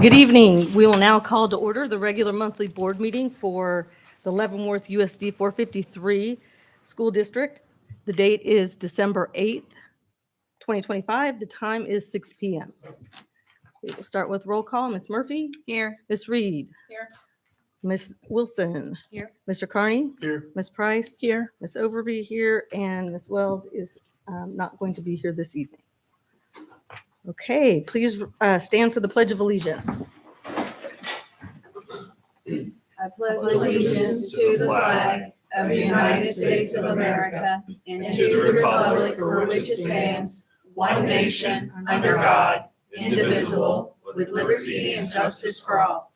Good evening. We will now call to order the regular monthly board meeting for the Leavenworth USD 453 School District. The date is December 8th, 2025. The time is 6 p.m. We will start with roll call. Ms. Murphy? Here. Ms. Reed? Here. Ms. Wilson? Here. Mr. Carney? Here. Ms. Price? Here. Ms. Overby here, and Ms. Wells is not going to be here this evening. Okay, please stand for the Pledge of Allegiance. I pledge allegiance to the flag of the United States of America and to the republic for which it stands, one nation, under God, indivisible, with liberty and justice for all.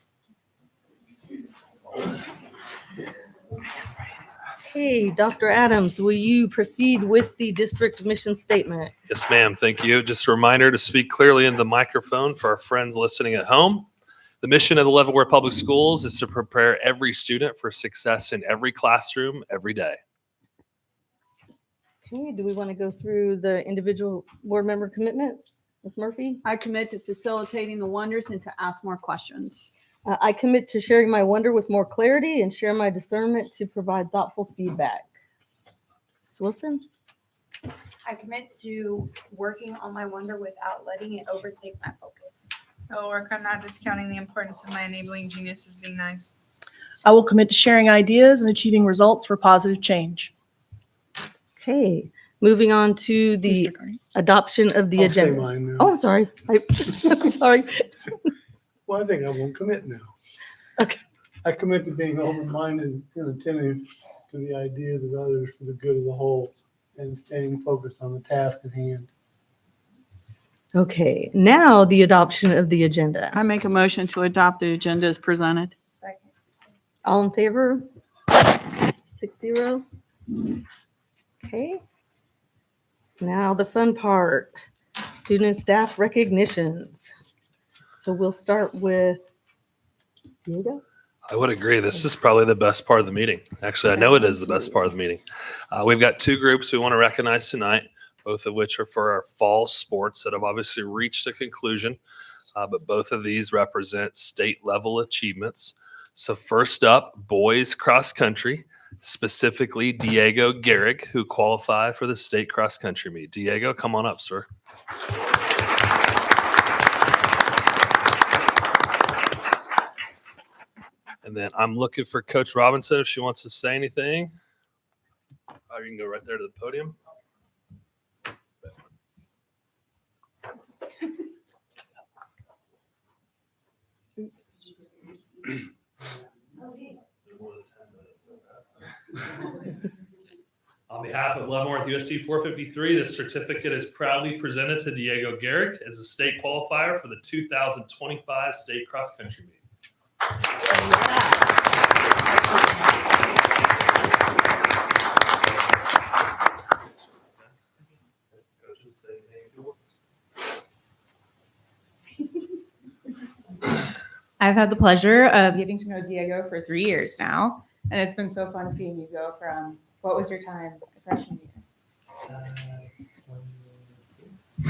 Okay, Dr. Adams, will you proceed with the district mission statement? Yes, ma'am. Thank you. Just a reminder to speak clearly in the microphone for our friends listening at home. The mission of the Leavenworth Public Schools is to prepare every student for success in every classroom every day. Okay, do we want to go through the individual board member commitments? Ms. Murphy? I commit to facilitating the wonders and to ask more questions. I commit to sharing my wonder with more clarity and share my discernment to provide thoughtful feedback. Ms. Wilson? I commit to working on my wonder without letting it overtake my focus. I will work on not discounting the importance of my enabling genius as being nice. I will commit to sharing ideas and achieving results for positive change. Okay, moving on to the Mr. Carney. adoption of the I'll say agenda. mine now. Oh, I'm sorry. I'm sorry. Well, I think I won't commit now. Okay. I commit to being open-minded and attentive to the ideas of others for the good of the whole and staying focused on the task at hand. Okay, now the adoption of the agenda. I make a motion to adopt the agenda as presented. Second. All in favor? 6-0. Okay. Now the fun part, student and staff recognitions. So we'll start with Diego. I would agree. This is probably the best part of the meeting. Actually, I know it is the best part of the meeting. We've got two groups we want to recognize tonight, both of which are for our fall sports that have obviously reached a conclusion, but both of these represent state level achievements. So first up, boys cross country, specifically Diego Garrick, who qualified for the state cross country meet. Diego, come on up, sir. And then I'm looking for Coach Robinson if she wants to say anything. Oh, you can go right there to the podium. On behalf of Leavenworth USD 453, this certificate is proudly presented to Diego Garrick as a state qualifier for the 2025 state cross country meet. I've had the pleasure of getting to know Diego for 3 years now, and it's been so fun seeing you go from, what was your time freshman year?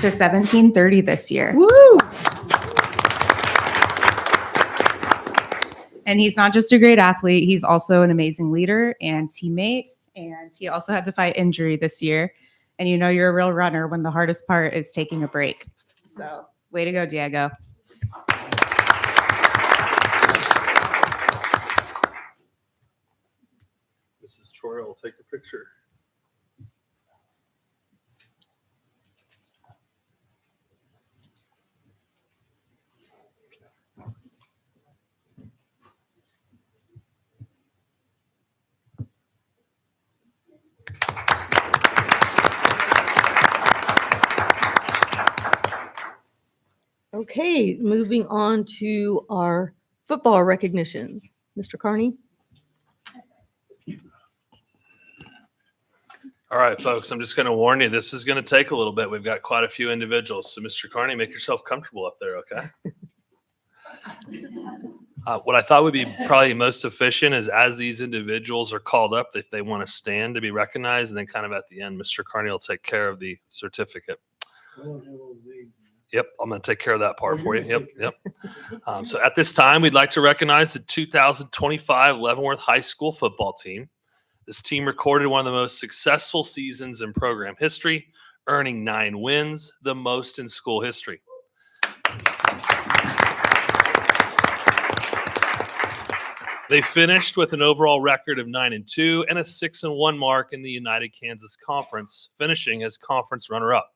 To 1730 this year. Woo! And he's not just a great athlete, he's also an amazing leader and teammate, and he also had to fight injury this year. And you know you're a real runner when the hardest part is taking a break. So, way to go, Diego. Mrs. Troy will take a picture. Okay, moving on to our football recognitions. Mr. Carney? All right, folks, I'm just going to warn you, this is going to take a little bit. We've got quite a few individuals. So, Mr. Carney, make yourself comfortable up there, okay? What I thought would be probably most efficient is as these individuals are called up, if they want to stand to be recognized, and then kind of at the end, Mr. Carney will take care of the certificate. I don't have all the names. Yep, I'm going to take care of that part for you. Yep. So at this time, we'd like to recognize the 2025 Leavenworth High School football team. This team recorded one of the most successful seasons in program history, earning 9 wins, the most in school history. They finished with an overall record of 9-2 and a 6-1 mark in the United Kansas Conference, finishing as conference runner-up.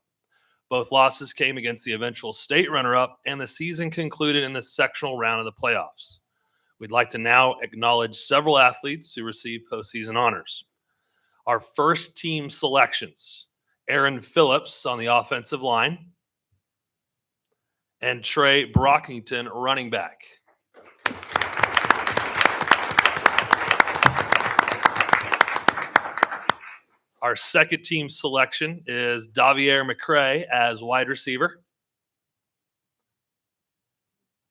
Both losses came against the eventual state runner-up, and the season concluded in the sectional round of the playoffs. We'd like to now acknowledge several athletes who received postseason honors. Our first team selections: Aaron Phillips on the offensive line and Trey Brockington, running back. Our second team selection is Davier McCray as wide receiver.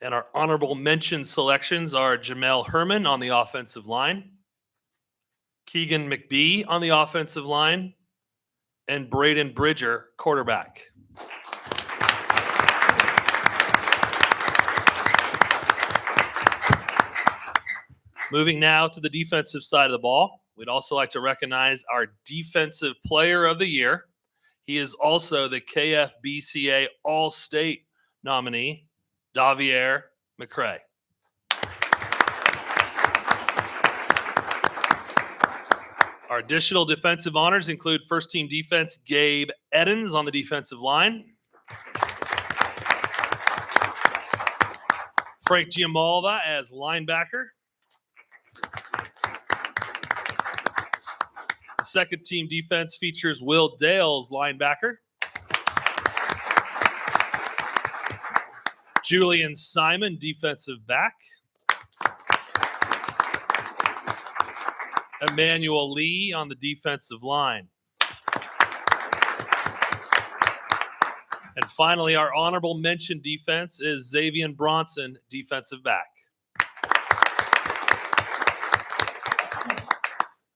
And our honorable mention selections are Jamel Herman on the offensive line, Keegan McBee on the offensive line, and Braden Bridger, quarterback. Moving now to the defensive side of the ball, we'd also like to recognize our Defensive Player of the Year. He is also the KFBCA All-State nominee, Davier McCray. Our additional defensive honors include first team defense Gabe Edens on the defensive line, Frank Giamalva as linebacker, the second team defense features Will Dales, linebacker, Julian Simon, defensive back, Emmanuel Lee on the defensive line. And finally, our honorable mention defense is Xavier Bronson, defensive back.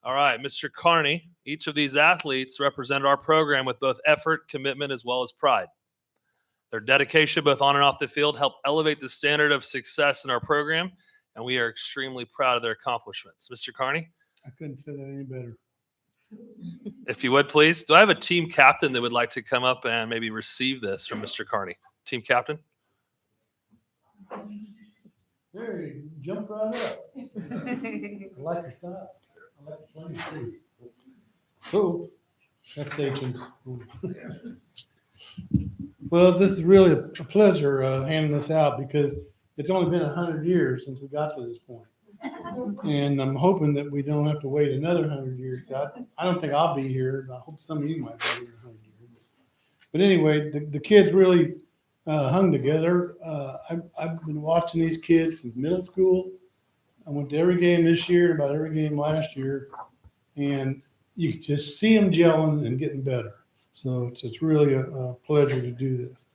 All right, Mr. Carney, each of these athletes represent our program with both effort, commitment, as well as pride. Their dedication, both on and off the field, help elevate the standard of success in our program, and we are extremely proud of their accomplishments. Mr. Carney, I couldn't say that any better. if you would, please. Do I have a team captain that would like to come up and maybe receive this from Mr. Carney? Team captain? There, you jumped right up. I like your style. I like the play too. So, that's Sachin's. Well, this is really a pleasure handing this out because it's only been 100 years since we got to this point. And I'm hoping that we don't have to wait another 100 years. I don't think I'll be here. I hope some of you might be here in 100 years. But anyway, the kids really hung together. I've been watching these kids since middle school. I went to every game this year, about every game last year, and you can just see them gelling and getting better. So it's really a pleasure to do this.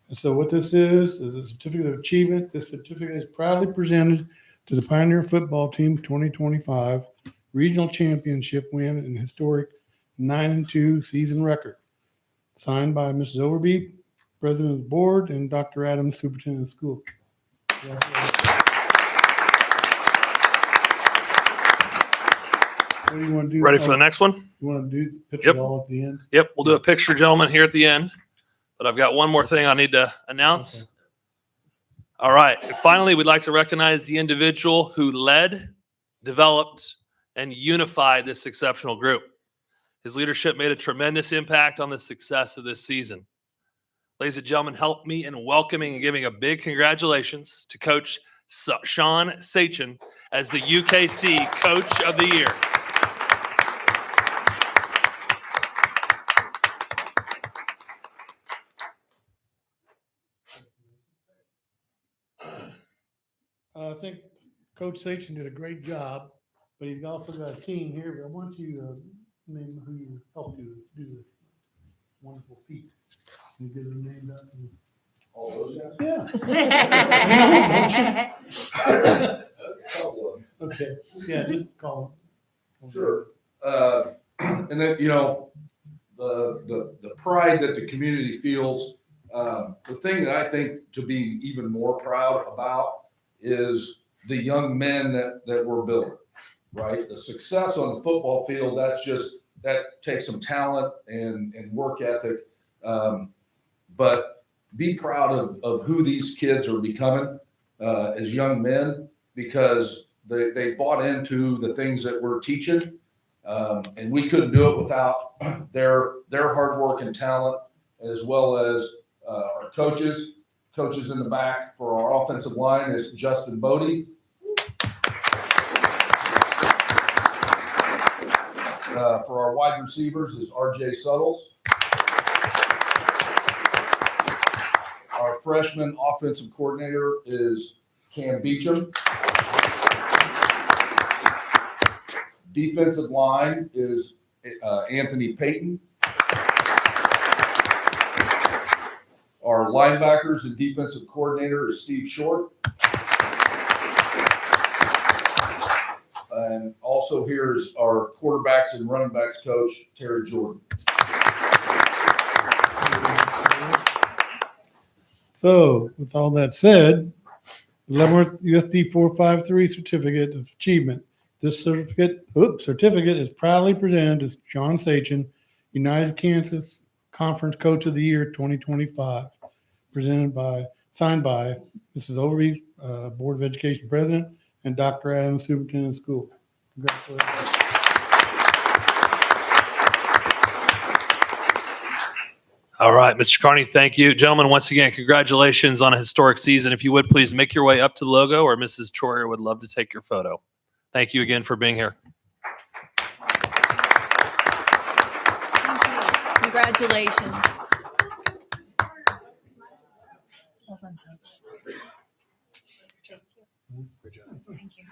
And so what this is a certificate of achievement. This certificate is proudly presented to the Pioneer Football Team 2025 Regional Championship win and historic 9-2 season record. Signed by Mrs. Overby, President of the Board, and Dr. Adams, Superintendent of School. What do you want to do? Ready for the next one? You want to do picture Yep. ball at the end? Yep, we'll do a picture, gentlemen, here at the end. But I've got one more thing I need to announce. Okay. All right. And finally, we'd like to recognize the individual who led, developed, and unified this exceptional group. His leadership made a tremendous impact on the success of this season. Ladies and gentlemen, help me in welcoming and giving a big congratulations to Coach Sean Sachin as the UKC Coach of the Year. I think Coach Sachin did a great job, but he's also got a team here. But I want you to name who you helped you do this wonderful feat. Can you give them names out? All those guys? Yeah. Couple of them. Okay. Yeah, just call them. Sure. And then, the pride that the community feels The thing that I think to be even more proud about is the young men that we're building, right? The success on the football field, that takes some talent and work ethic. But be proud of who these kids are becoming as young men, because they bought into the things that we're teaching. And we couldn't do it without their hard work and talent, as well as our coaches. Coaches in the back for our offensive line is Justin Bodie. For our wide receivers is RJ Suttles. Our freshman offensive coordinator is Cam Beecham. Defensive line is Anthony Payton. Our linebackers and defensive coordinator is Steve Short. And also here is our quarterbacks and running backs coach, Terry Jordan. So with all that said, the Leavenworth USD 453 Certificate of Achievement. This certificate is proudly presented to John Sachin, United Kansas Conference Coach of the Year 2025. Signed by Mrs. Overby, Board of Education President, and Dr. Adams, Superintendent of School. Congratulations. All right, Mr. Carney, thank you. Gentlemen, once again, congratulations on a historic season. If you would, please make your way up to the logo, or Mrs. Troyer would love to take your photo. Thank you again for being here. Congratulations. Well done, Coach. Thank you.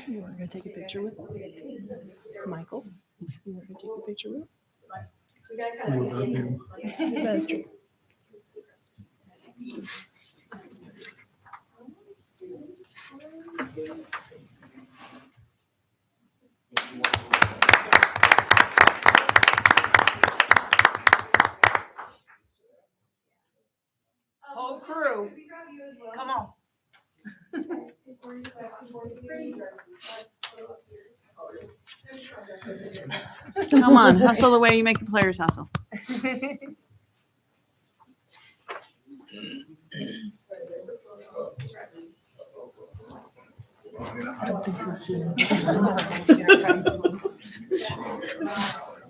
You want to take a picture with Michael? You want to take a picture with him? That's true. Whole crew, come on. Come on, hustle the way you make the players hustle. I don't think we'll see him.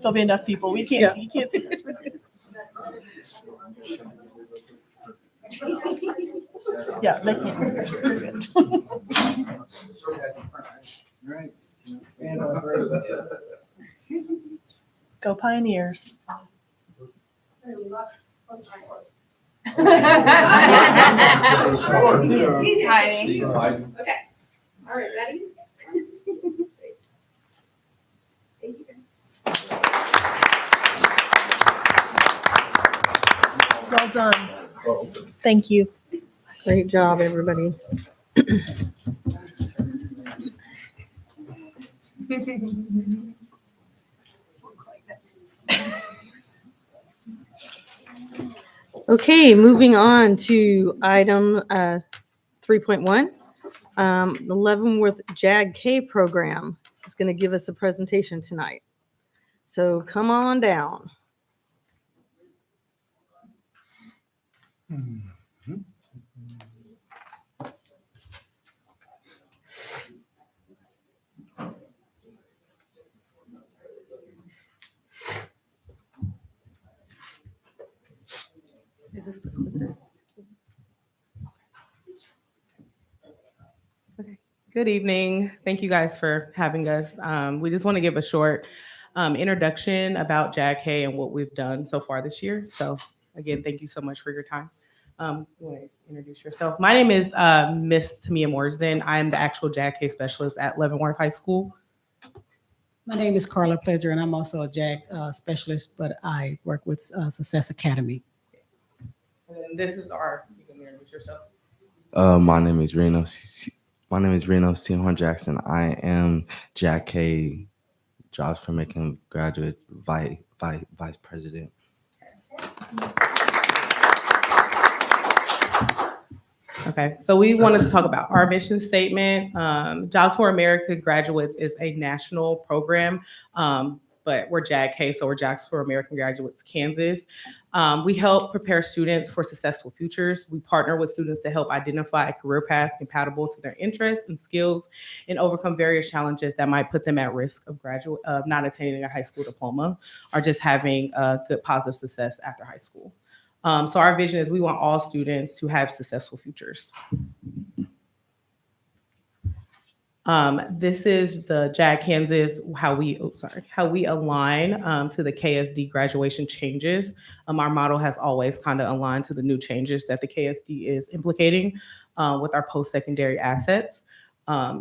There'll be enough people. We can't see. You can't see us. Yeah, they can't see us. We're good. Right. Stand on through. Go Pioneers. He's hiding. Steve Biden. Okay. All right, ready? Thank you, guys. Well done. Thank you. Great job, everybody. Okay, moving on to item 3.1. The Leavenworth JAG-K program is going to give us a presentation tonight. So come on down. Is this the clicker? Good evening. Thank you guys for having us. We just want to give a short introduction about JAG-K and what we've done so far this year. So again, thank you so much for your time. You want to introduce yourself? My name is Miss Tamia Morsden. I'm the actual JAG-K specialist at Leavenworth High School. My name is Carla Pledger, and I'm also a JAG specialist, but I work with Success Academy. And then this is our, you can introduce yourself. My name is Reno My name is Reno Seymour Jackson. I am Jack K. Jobs for Making Graduates Vice President. Okay, so we wanted to talk about our mission statement. Jobs for America Graduates is a national program, but we're JAG-K, so we're Jobs for American Graduates Kansas. We help prepare students for successful futures. We partner with students to help identify a career path compatible to their interests and skills and overcome various challenges that might put them at risk of not attaining a high school diploma or just having a good positive success after high school. So our vision is we want all students to have successful futures. This is the JAG Kansas, how we align to the KSD graduation changes. Our model has always kind of aligned to the new changes that the KSD is implicating with our post-secondary assets.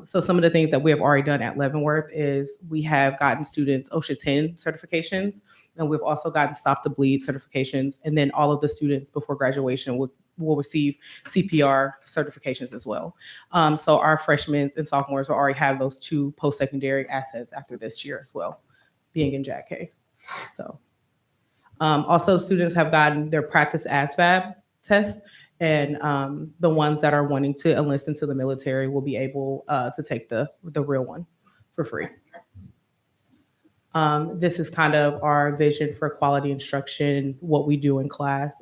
So some of the things that we have already done at Leavenworth is we have gotten students OSHA 10 certifications, and we've also gotten Stop the Bleed certifications. And then all of the students before graduation will receive CPR certifications as well. So our freshmen and sophomores will already have those 2 post-secondary assets after this year as well, being in JAG-K. So also students have gotten their practice ASVAB test, and the ones that are wanting to enlist into the military will be able to take the real one for free. This is kind of our vision for quality instruction, what we do in class.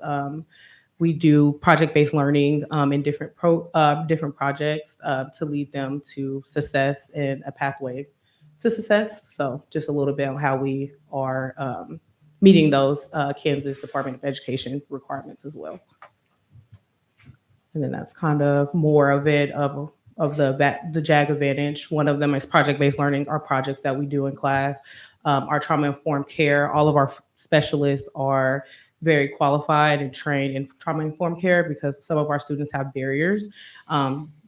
We do project-based learning in different projects to lead them to success and a pathway to success. So just a little bit on how we are meeting those Kansas Department of Education requirements as well. And then that's kind of more of it of the JAG Advantage. One of them is project-based learning, our projects that we do in class. Our trauma-informed care, all of our specialists are very qualified and trained in trauma-informed care because some of our students have barriers,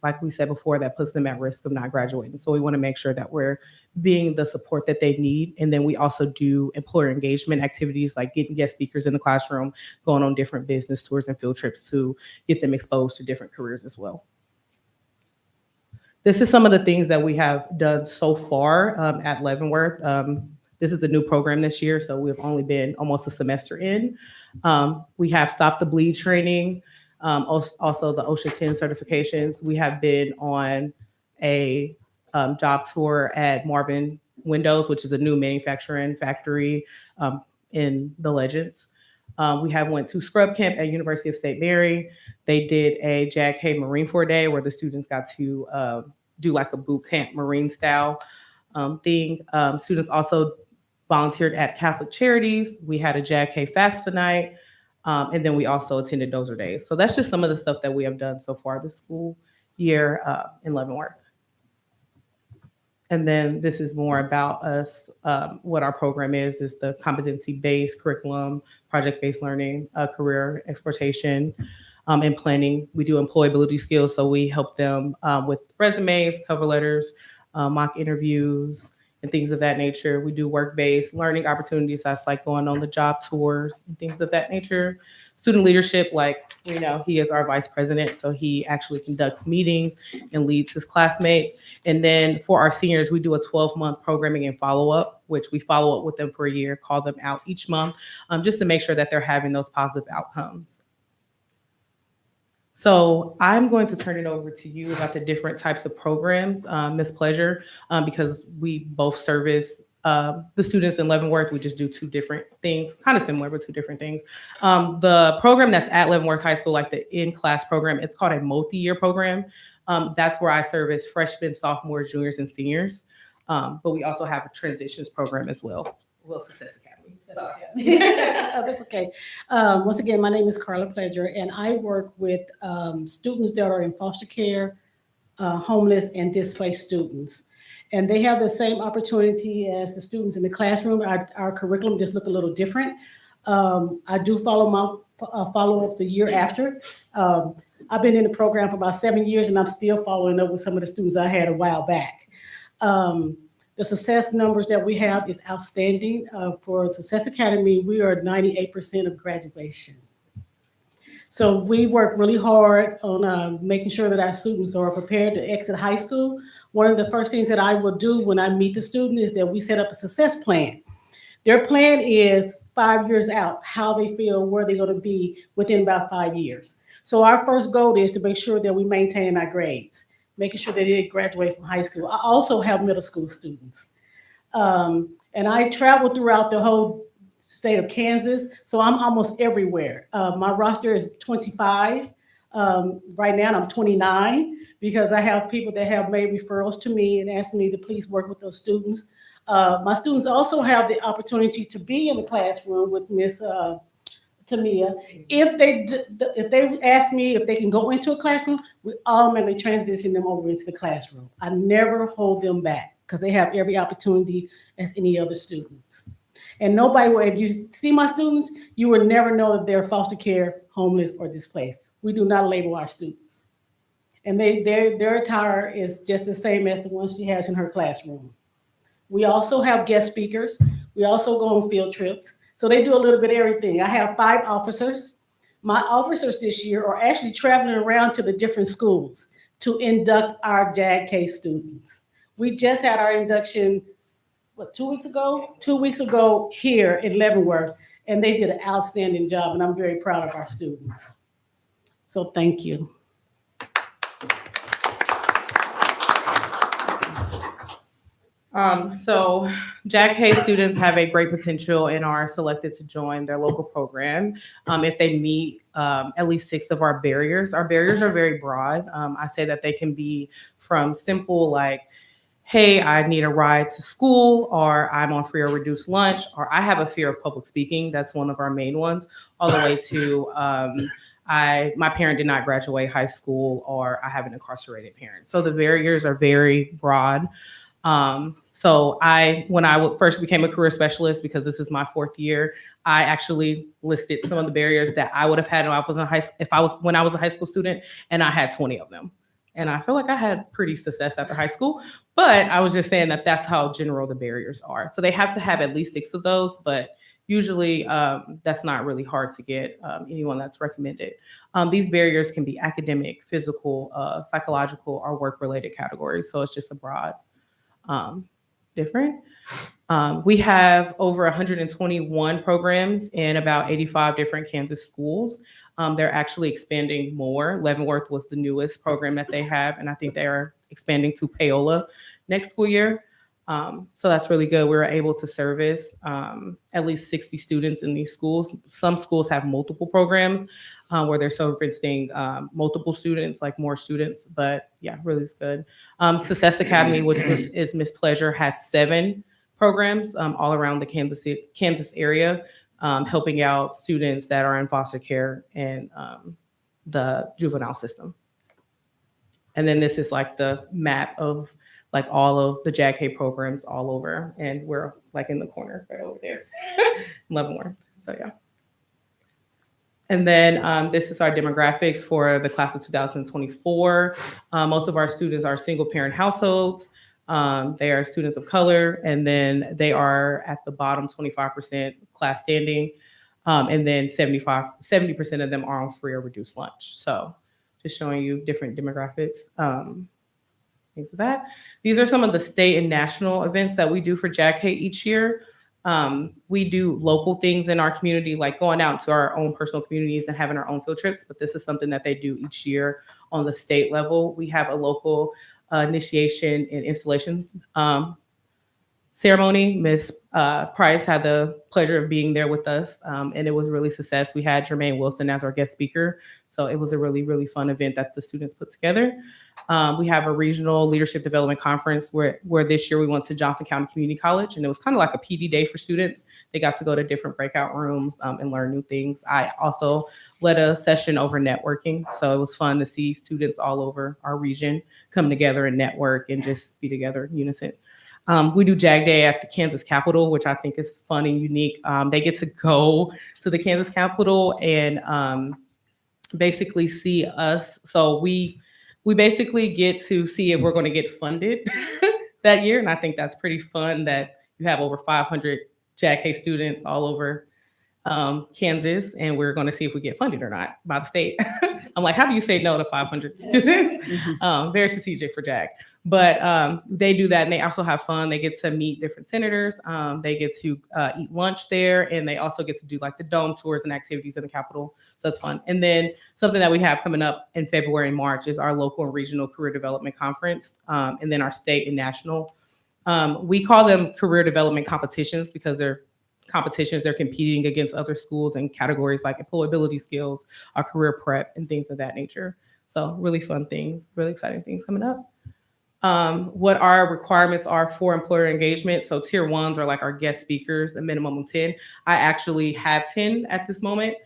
like we said before, that puts them at risk of not graduating. So we want to make sure that we're being the support that they need. And then we also do employer engagement activities like getting guest speakers in the classroom, going on different business tours and field trips to get them exposed to different careers as well. This is some of the things that we have done so far at Leavenworth. This is a new program this year, so we've only been almost a semester in. We have Stop the Bleed training, also the OSHA 10 certifications. We have been on a job tour at Marvin Windows, which is a new manufacturing factory in the Legends. We have went to Scrub Camp at University of St. Mary. They did a JAG-K Marine 4-Day where the students got to do like a boot camp Marine style thing. Students also volunteered at Catholic Charities. We had a JAG-K FAFSA night, and then we also attended Dozer Days. So that's just some of the stuff that we have done so far this school year in Leavenworth. And then this is more about us. What our program is the competency-based curriculum, project-based learning, career exploitation, and planning. We do employability skills, so we help them with resumes, cover letters, mock interviews, and things of that nature. We do work-based learning opportunities. That's like going on the job tours and things of that nature. Student leadership, like, you know, he is our vice president, so he actually conducts meetings and leads his classmates. And then for our seniors, we do a 12-month programming and follow-up, which we follow up with them for a year, call them out each month, just to make sure that they're having those positive outcomes. So I'm going to turn it over to you about the different types of programs, Ms. Pleasure, because we both service the students in Leavenworth. We just do 2 different things, kind of similar, but 2 different things. The program that's at Leavenworth High School, like the in-class program, it's called a multi-year program. That's where I service freshmen, sophomores, juniors, and seniors. But we also have a transitions program as well. Well, Success Academy. That's okay. Once again, my name is Carla Pledger, and I work with students that are in foster care, homeless, and displaced students. And they have the same opportunity as the students in the classroom. Our curriculum just look a little different. I do follow my follow-ups a year after. I've been in the program for about 7 years, and I'm still following up with some of the students I had a while back. The success numbers that we have is outstanding. For Success Academy, we are 98% of graduation. So we work really hard on making sure that our students are prepared to exit high school. One of the first things that I will do when I meet the student is that we set up a success plan. Their plan is 5 years out, how they feel, where they're going to be within about 5 years. So our first goal is to make sure that we maintain our grades, making sure that they graduate from high school. I also have middle school students. And I travel throughout the whole state of Kansas, so I'm almost everywhere. My roster is 25. Right now, I'm 29 because I have people that have made referrals to me and asked me to please work with those students. My students also have the opportunity to be in the classroom with Miss Tamia. If they ask me if they can go into a classroom, we automatically transition them over into the classroom. I never hold them back because they have every opportunity as any other students. And nobody will, if you see my students, you will never know if they're foster care, homeless, or displaced. We do not label our students. And their attire is just the same as the one she has in her classroom. We also have guest speakers. We also go on field trips. So they do a little bit of everything. I have 5 officers. My officers this year are actually traveling around to the different schools to induct our JAG-K students. We just had our induction, 2 weeks ago? 2 weeks ago here in Leavenworth, and they did an outstanding job, and I'm very proud of our students. So thank you. So JAG-K students have a great potential and are selected to join their local program if they meet at least 6 of our barriers. Our barriers are very broad. I say that they can be from simple like, hey, I need a ride to school, or I'm on free or reduced lunch, or I have a fear of public speaking. That's one of our main ones, all the way to my parent did not graduate high school, or I have an incarcerated parent. So the barriers are very broad. So when I first became a career specialist, because this is my 4th year, I actually listed some of the barriers that I would have had when I was a high school student, and I had 20 of them. And I feel like I had pretty success after high school, but I was just saying that that's how general the barriers are. So they have to have at least 6 of those, but usually that's not really hard to get anyone that's recommended. These barriers can be academic, physical, psychological, or work-related categories. So it's just a broad different. We have over 121 programs in about 85 different Kansas schools. They're actually expanding more. Leavenworth was the newest program that they have, and I think they are expanding to Paola next school year. So that's really good. We were able to service at least 60 students in these schools. Some schools have multiple programs where they're servicing multiple students, like more students. But yeah, really is good. Success Academy, which is Miss Pleasure, has 7 programs all around the Kansas area, helping out students that are in foster care and the juvenile system. And then this is like the map of like all of the JAG-K programs all over, and we're like in the corner right over there, Leavenworth. So yeah. And then this is our demographics for the class of 2024. Most of our students are single parent households. They are students of color, and then they are at the bottom 25% class standing. And then 70% of them are on free or reduced lunch. So just showing you different demographics. Things of that. These are some of the state and national events that we do for JAG-K each year. We do local things in our community, like going out to our own personal communities and having our own field trips, but this is something that they do each year on the state level. We have a local initiation and installation ceremony. Miss Price had the pleasure of being there with us, and it was really success. We had Jermaine Wilson as our guest speaker, so it was a really, really fun event that the students put together. We have a regional leadership development conference where this year we went to Johnson County Community College, and it was kind of like a PD day for students. They got to go to different breakout rooms and learn new things. I also led a session over networking, so it was fun to see students all over our region come together and network and just be together in unison. We do JAG Day at the Kansas Capitol, which I think is fun and unique. They get to go to the Kansas Capitol and basically see us. So we basically get to see if we're going to get funded that year. And I think that's pretty fun that you have over 500 JAG-K students all over Kansas, and we're going to see if we get funded or not by the state. I'm like, how do you say no to 500 students? Very strategic for JAG. But they do that, and they also have fun. They get to meet different senators. They get to eat lunch there, and they also get to do like the dome tours and activities in the Capitol. So that's fun. And then something that we have coming up in February and March is our local and regional career development conference, and then our state and national. We call them career development competitions because they're competitions. They're competing against other schools in categories like employability skills, our career prep, and things of that nature. So really fun things, really exciting things coming up. What our requirements are for employer engagement. So tier ones are like our guest speakers, a minimum of 10. I actually have 10 at this moment.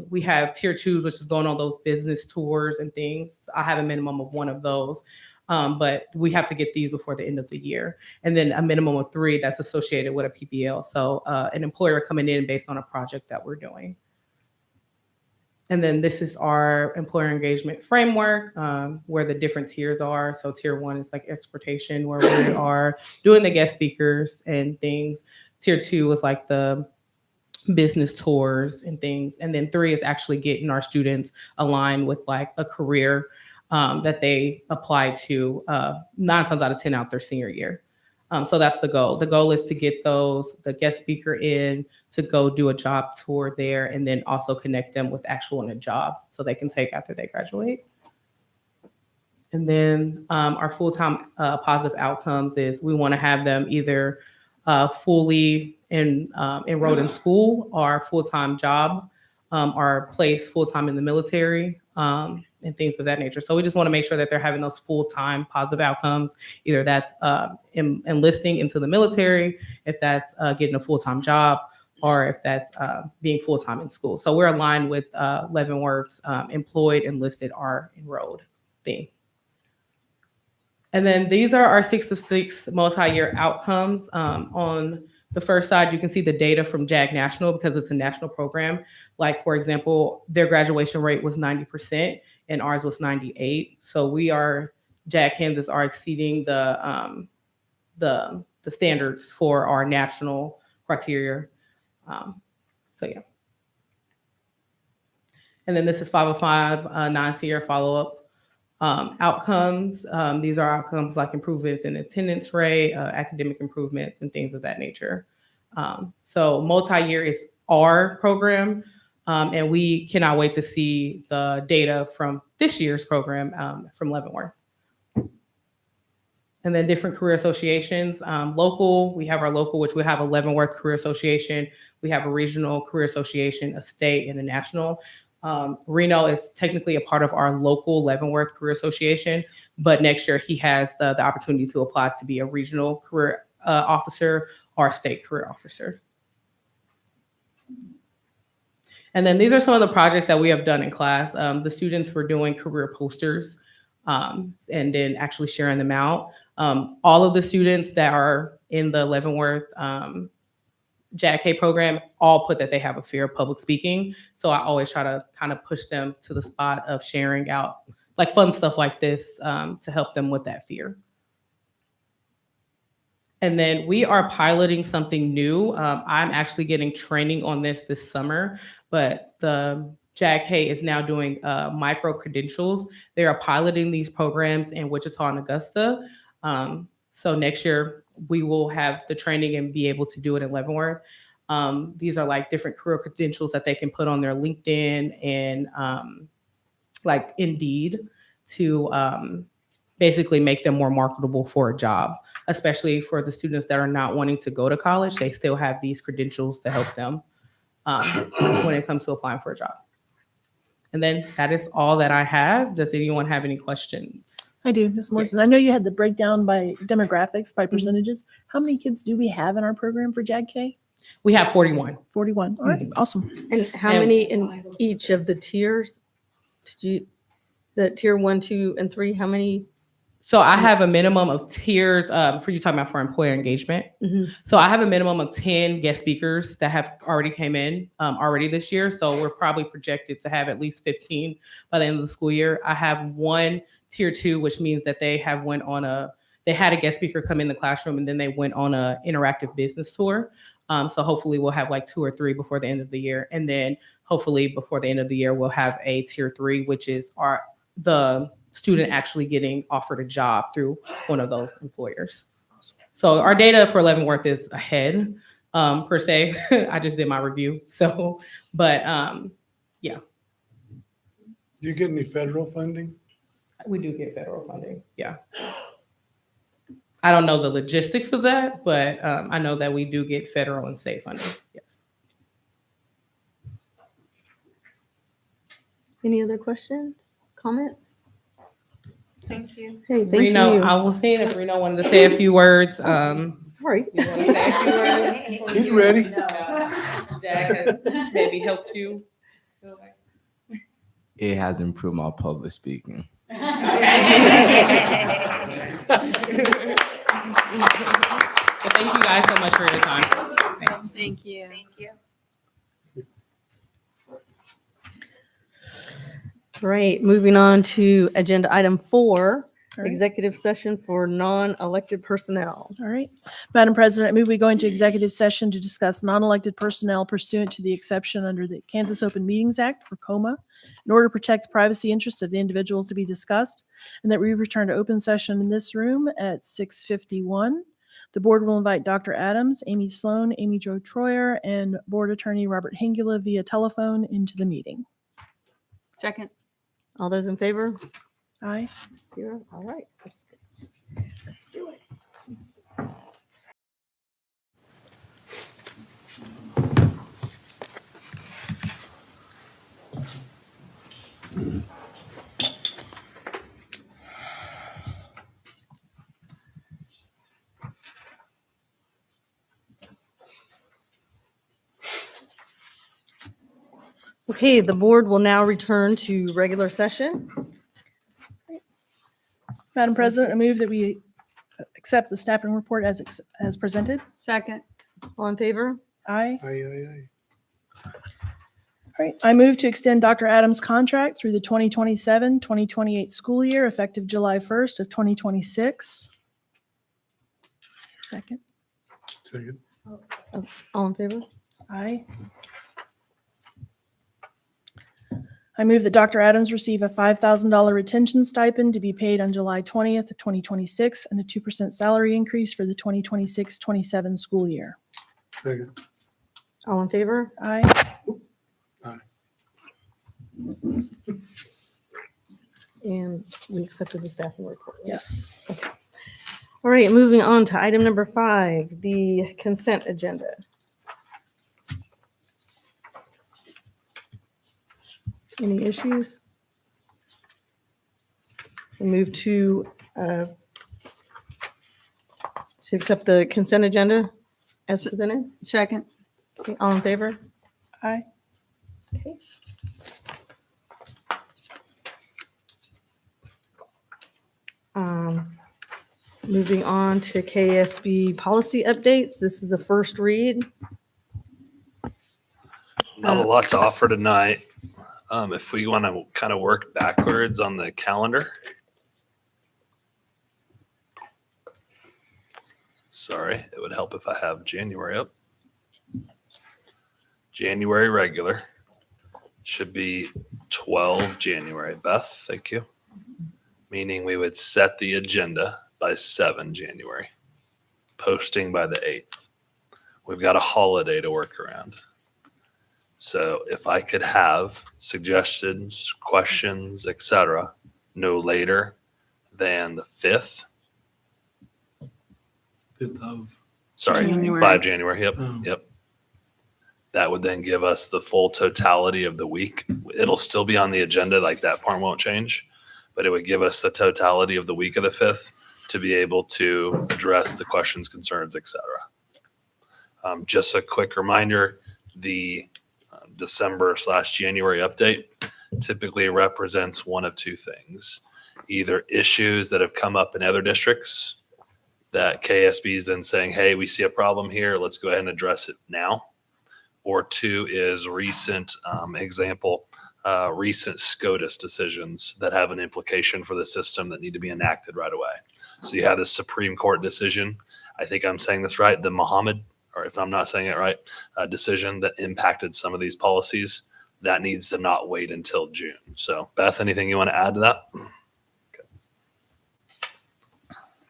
We have tier twos, which is going on those business tours and things. I have a minimum of 1 of those. But we have to get these before the end of the year. And then a minimum of 3 that's associated with a PBL. So an employer coming in based on a project that we're doing. And then this is our employer engagement framework, where the different tiers are. So tier 1 is like exportation, where we are doing the guest speakers and things. Tier 2 is like the business tours and things. And then 3 is actually getting our students aligned with like a career that they apply to 9 times out of 10 out their senior year. So that's the goal. The goal is to get the guest speaker in to go do a job tour there, and then also connect them with actual in a job so they can take after they graduate. And then our full-time positive outcomes is we want to have them either fully enrolled in school or full-time job, or placed full-time in the military, and things of that nature. So we just want to make sure that they're having those full-time positive outcomes. Either that's enlisting into the military, if that's getting a full-time job, or if that's being full-time in school. So we're aligned with Leavenworth's employed, enlisted, or enrolled thing. And then these are our 6 of 6 multi-year outcomes. On the first side, you can see the data from JAG National because it's a national program. Like, for example, their graduation rate was 90% and ours was 98. So JAG Kansas are exceeding the standards for our national criteria. So yeah. And then this is 505 9-year follow-up. Outcomes. These are outcomes like improvements in attendance rate, academic improvements, and things of that nature. So multi-year is our program, and we cannot wait to see the data from this year's program from Leavenworth. And then different career associations. Local, we have our local, which we have a Leavenworth Career Association. We have a regional career association, a state, and a national. Reno is technically a part of our local Leavenworth Career Association, but next year he has the opportunity to apply to be a regional career officer or a state career officer. And then these are some of the projects that we have done in class. The students were doing career posters and then actually sharing them out. All of the students that are in the Leavenworth JAG program all put that they have a fear of public speaking. So I always try to kind of push them to the spot of sharing out like fun stuff like this to help them with that fear. And then we are piloting something new. I'm actually getting training on this summer, but the JAG is now doing micro credentials. They are piloting these programs in Wichita and Augusta. So next year, we will have the training and be able to do it in Leavenworth. These are like different career credentials that they can put on their LinkedIn and like Indeed to basically make them more marketable for a job, especially for the students that are not wanting to go to college. They still have these credentials to help them when it comes to applying for a job. And then that is all that I have. Does anyone have any questions? I do, Ms. Morrison. I know you had the breakdown by demographics, by percentages. How many kids do we have in our program for JAG-K? We have 41. 41. All right, awesome. And how many in each of the tiers? The tier 1, 2, and 3, how many? So I have a minimum of tiers for you talking about for employer engagement. So I have a minimum of 10 guest speakers that have already came in already this year. So we're probably projected to have at least 15 by the end of the school year. I have 1 tier 2, which means that they had a guest speaker come in the classroom and then they went on a interactive business tour. So hopefully we'll have like 2 or 3 before the end of the year. And then hopefully before the end of the year, we'll have a tier 3, which is the student actually getting offered a job through one of those employers. So our data for Leavenworth is ahead, per se. I just did my review. So, but yeah, Do you get any federal funding? we do get federal funding. Yeah. I don't know the logistics of that, but I know that we do get federal and state funding. Yes. Any other questions, comments? Thank you. Hey, thank Reno, you. I will see if Reno wanted to say a few words. Sorry. You want to say a few words? He's ready. Jack has maybe helped you. It has improved my public speaking. But thank you guys so much for your time. Thanks. Thank you. Thank you. Right, moving on to agenda item 4, All right. executive session for non-elected personnel. All right. Madam President, I move we go into executive session to discuss non-elected personnel pursuant to the exception under the Kansas Open Meetings Act, or COMA, in order to protect the privacy interests of the individuals to be discussed, and that we return to open session in this room at 6:51. The board will invite Dr. Adams, Amy Sloan, Amy Jo Troyer, and Board Attorney Robert Hingula via telephone into the meeting. Second. All those in favor? Aye. 0. All right, let's do it. Okay, the board will now return to regular session. Madam President, I move that we accept the staffing report as presented. Second. All in favor? Aye. Aye, aye, aye. All right, I move to extend Dr. Adams' contract through the 2027-2028 school year effective July 1st of 2026. Second. Second. All in favor? Aye. I move that Dr. Adams receive a $5,000 retention stipend to be paid on July 20th, of 2026, and a 2% salary increase for the 2026-27 school year. Second. All in favor? Aye. And we accepted the staffing report. Yes. All right, moving on to item number 5, the consent agenda. Any issues? We move to accept the consent agenda as presented. Second. Okay, all in favor? Aye. Okay. Moving on to KSB policy updates. This is a first read. Not a lot to offer tonight. If we want to kind of work backwards on the calendar. Sorry, it would help if I have January up. January regular should be 12 January. Beth, thank you. Meaning we would set the agenda by 7 January, posting by the 8th. We've got a holiday to work around. So if I could have suggestions, questions, etc., no later than the 5th. 5th of. Sorry, January. 5 January. Yep, Oh. yep. That would then give us the full totality of the week. It'll still be on the agenda, like that part won't change, but it would give us the totality of the week of the 5th to be able to address the questions, concerns, etc. Just a quick reminder, the December/January update typically represents one of two things. Either issues that have come up in other districts that KSB is then saying, hey, we see a problem here, let's go ahead and address it now. Or 2 is recent recent SCOTUS decisions that have an implication for the system that need to be enacted right away. So you have the Supreme Court decision. I think I'm saying this right. The or if I'm not saying it right, decision that impacted some of these policies, that needs to not wait until June. So Beth, anything you want to add to that?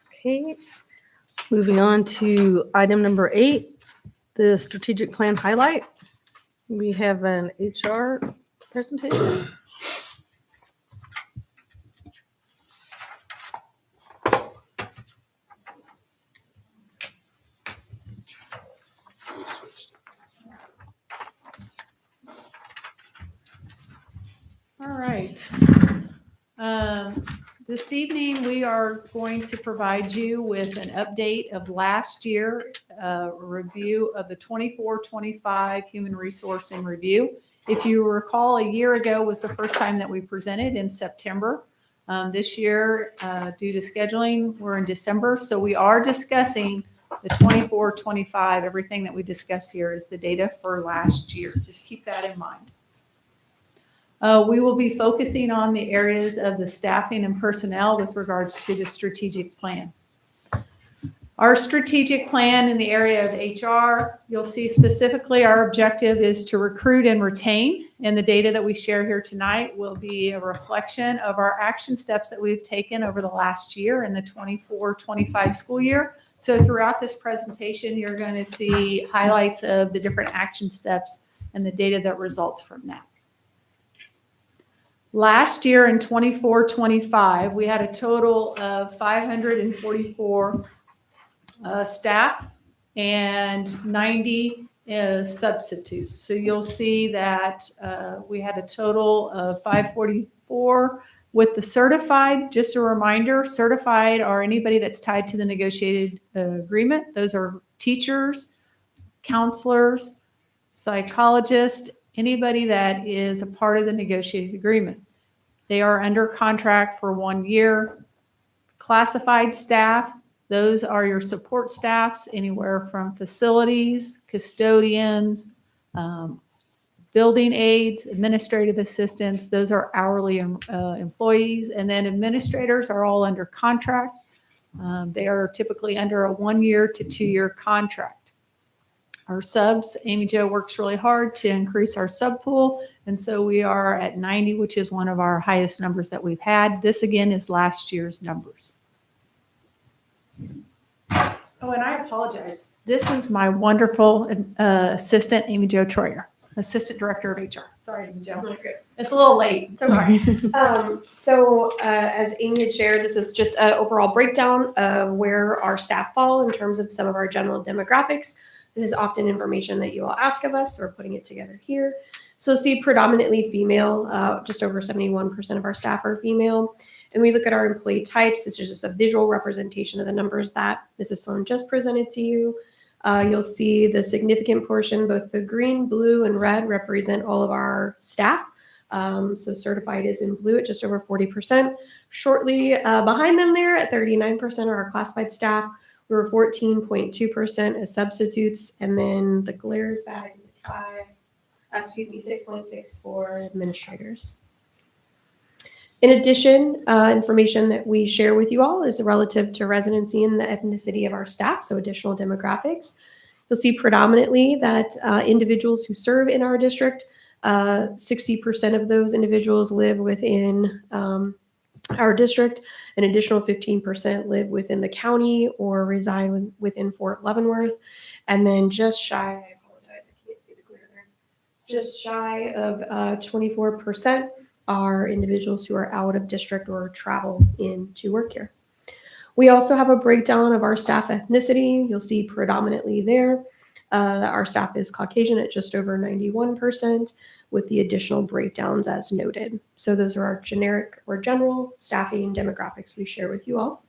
Okay, moving on to item number 8, the strategic plan highlight. We have an HR presentation. All right. This evening, we are going to provide you with an update of last year, a review of the 24-25 Human Resource and Review. If you recall, a year ago was the first time that we presented in September. This year, due to scheduling, we're in December. So we are discussing the 24-25. Everything that we discuss here is the data for last year. Just keep that in mind. We will be focusing on the areas of the staffing and personnel with regards to the strategic plan. Our strategic plan in the area of HR, you'll see specifically our objective is to recruit and retain. And the data that we share here tonight will be a reflection of our action steps that we've taken over the last year in the 24-25 school year. So throughout this presentation, you're going to see highlights of the different action steps and the data that results from that. Last year in 24-25, we had a total of 544 staff and 90 substitutes. So you'll see that we had a total of 544 with the certified. Just a reminder, certified are anybody that's tied to the negotiated agreement. Those are teachers, counselors, psychologists, anybody that is a part of the negotiated agreement. They are under contract for 1 year. Classified staff, those are your support staffs, anywhere from facilities, custodians, building aides, administrative assistants. Those are hourly employees. And then administrators are all under contract. They are typically under a 1 year to 2 year contract. Our subs, Amy Jo works really hard to increase our sub pool. And so we are at 90, which is one of our highest numbers that we've had. This again is last year's numbers. Oh, and I apologize. This is my wonderful assistant, Amy Jo Troyer, Assistant Director of HR. Sorry, Amy Jo. It's a little late. Sorry. As Amy had shared, this is just an overall breakdown of where our staff fall in terms of some of our general demographics. This is often information that you all ask of us. So we're putting it together here. So see predominantly female, just over 71% of our staff are female. And we look at our employee types. This is just a visual representation of the numbers that Mrs. Sloan just presented to you. You'll see the significant portion, both the green, blue, and red represent all of our staff. So certified is in blue at just over 40%. Shortly behind them there at 39% are our classified staff. We were 14.2% as substitutes, and then the glare is that 6.6 for administrators. In addition, information that we share with you all is relative to residency and the ethnicity of our staff, so additional demographics. You'll see predominantly that individuals who serve in our district, 60% of those individuals live within our district. An additional 15% live within the county or reside within Fort Leavenworth. And then just shy, I apologize, I can't see the glare there. Just shy of 24% are individuals who are out of district or travel in to work here. We also have a breakdown of our staff ethnicity. You'll see predominantly there that our staff is Caucasian at just over 91%, with the additional breakdowns as noted. So those are our generic or general staffing demographics we share with you all.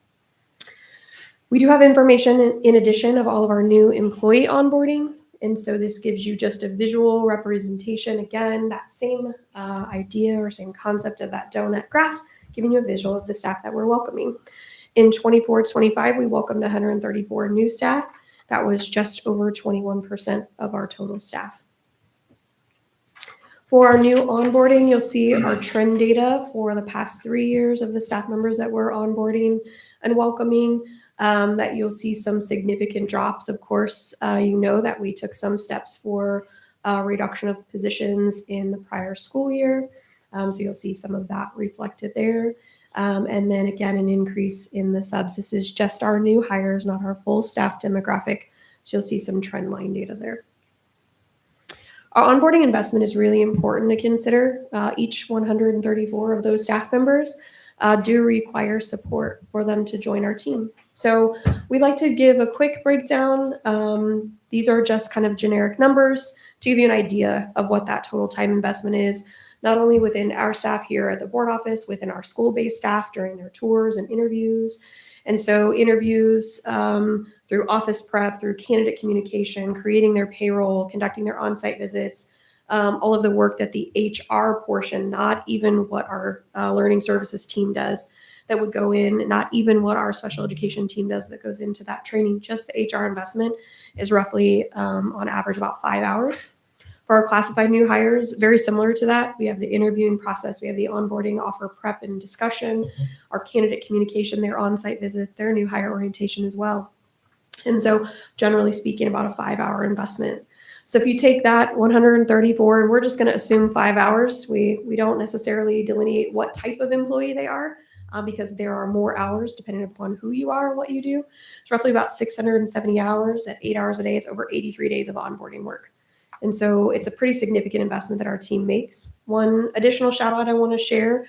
We do have information in addition of all of our new employee onboarding. And so this gives you just a visual representation. Again, that same idea or same concept of that donut graph, giving you a visual of the staff that we're welcoming. In 24-25, we welcomed 134 new staff. That was just over 21% of our total staff. For our new onboarding, you'll see our trend data for the past 3 years of the staff members that we're onboarding and welcoming. that you'll see some significant drops. Of course, you know that we took some steps for reduction of positions in the prior school year. So you'll see some of that reflected there. And then again, an increase in the subs. This is just our new hires, not our full staff demographic. So you'll see some trend line data there. Our onboarding investment is really important to consider. Each 134 of those staff members do require support for them to join our team. So we'd like to give a quick breakdown. These are just kind of generic numbers to give you an idea of what that total time investment is, not only within our staff here at the board office, within our school-based staff during their tours and interviews. And so interviews through office prep, through candidate communication, creating their payroll, conducting their on-site visits, all of the work that the HR portion, not even what our learning services team does that would go in, not even what our special education team does that goes into that training, just the HR investment is roughly on average about 5 hours. For our classified new hires, very similar to that. We have the interviewing process, we have the onboarding, offer prep and discussion, our candidate communication, their on-site visit, their new hire orientation as well. And so generally speaking, about a 5-hour investment. So if you take that 134, and we're just going to assume 5 hours, we don't necessarily delineate what type of employee they are because there are more hours depending upon who you are and what you do. It's roughly about 670 hours at 8 hours a day. It's over 83 days of onboarding work. And so it's a pretty significant investment that our team makes. One additional shout out I want to share,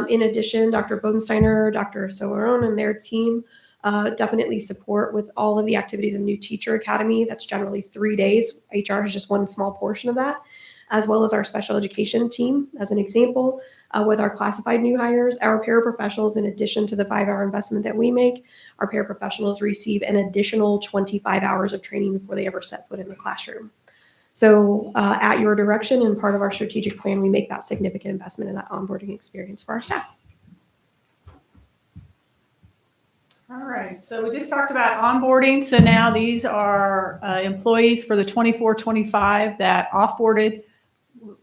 in addition, Dr. Bodensteiner, Dr. Soleron and their team definitely support with all of the activities of New Teacher Academy. That's generally 3 days. HR is just one small portion of that, as well as our special education team. As an example, with our classified new hires, our paraprofessionals, in addition to the 5-hour investment that we make, our paraprofessionals receive an additional 25 hours of training before they ever set foot in the classroom. So at your direction and part of our strategic plan, we make that significant investment in that onboarding experience for our staff. All right, so we just talked about onboarding. So now these are employees for the 24-25 that offboarded.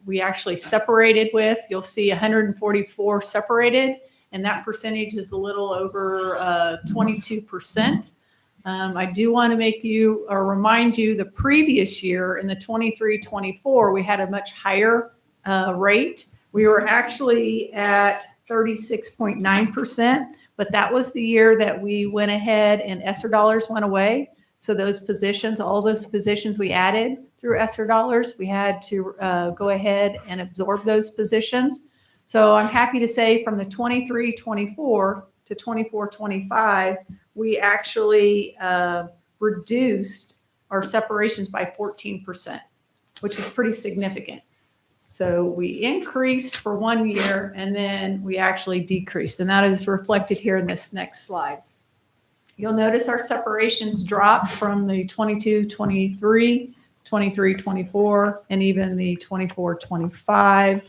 We actually separated with. You'll see 144 separated, and that percentage is a little over 22%. I do want to make you or remind you the previous year in the 23-24, we had a much higher rate. We were actually at 36.9%, but that was the year that we went ahead and ESSER dollars went away. So those positions, all those positions we added through ESSER dollars, we had to go ahead and absorb those positions. So I'm happy to say from the 23-24 to 24-25, we actually reduced our separations by 14%, which is pretty significant. So we increased for 1 year and then we actually decreased, and that is reflected here in this next slide. You'll notice our separations dropped from the 22-23, 23-24, and even the 24-25.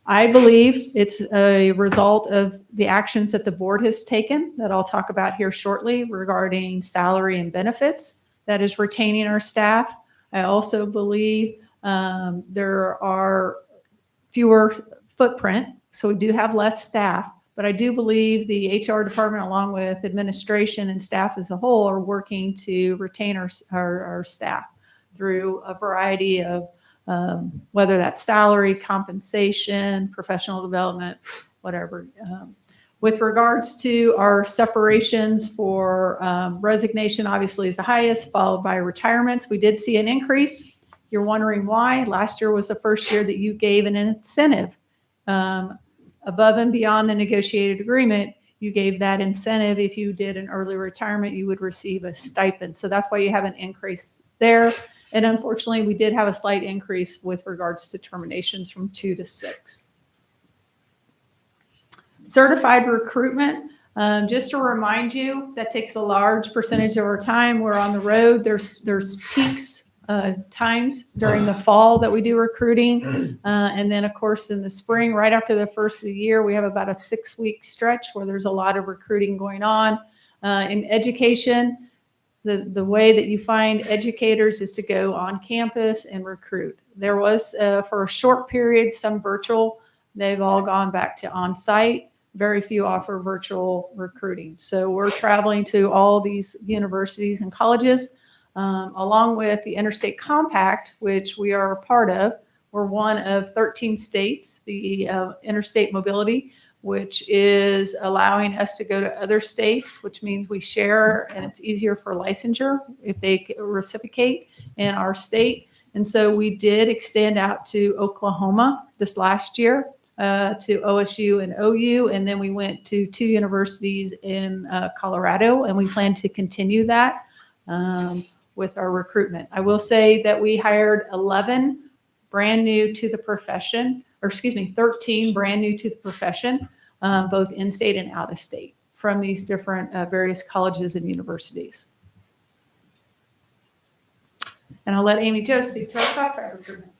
I believe it's a result of the actions that the board has taken that I'll talk about here shortly regarding salary and benefits that is retaining our staff. I also believe there are fewer footprint, so we do have less staff, but I do believe the HR department along with administration and staff as a whole are working to retain our staff through a variety of whether that's salary, compensation, professional development, whatever. With regards to our separations for resignation, obviously is the highest, followed by retirements. We did see an increase. You're wondering why. Last year was the first year that you gave an incentive above and beyond the negotiated agreement. You gave that incentive. If you did an early retirement, you would receive a stipend. So that's why you have an increase there. And unfortunately, we did have a slight increase with regards to terminations from 2 to 6. Certified recruitment, just to remind you, that takes a large percentage of our time. We're on the road. There's peaks times during the fall that we do recruiting. And then, of course, in the spring, right after the first of the year, we have about a 6-week stretch where there's a lot of recruiting going on. In education, the way that you find educators is to go on campus and recruit. There was, for a short period, some virtual. They've all gone back to on-site. very few offer virtual recruiting. So we're traveling to all these universities and colleges, along with the Interstate Compact, which we are a part of. We're one of 13 states, the interstate mobility, which is allowing us to go to other states, which means we share and it's easier for licensure if they reciprocate in our state. And so we did extend out to Oklahoma this last year, to OSU and OU, and then we went to 2 universities in Colorado, and we plan to continue that with our recruitment. I will say that we hired 11 brand new to the profession, or excuse me, 13 brand new to the profession, both in-state and out-of-state, from these different various colleges and universities. And I'll let Amy Jo speak to our classified recruitment.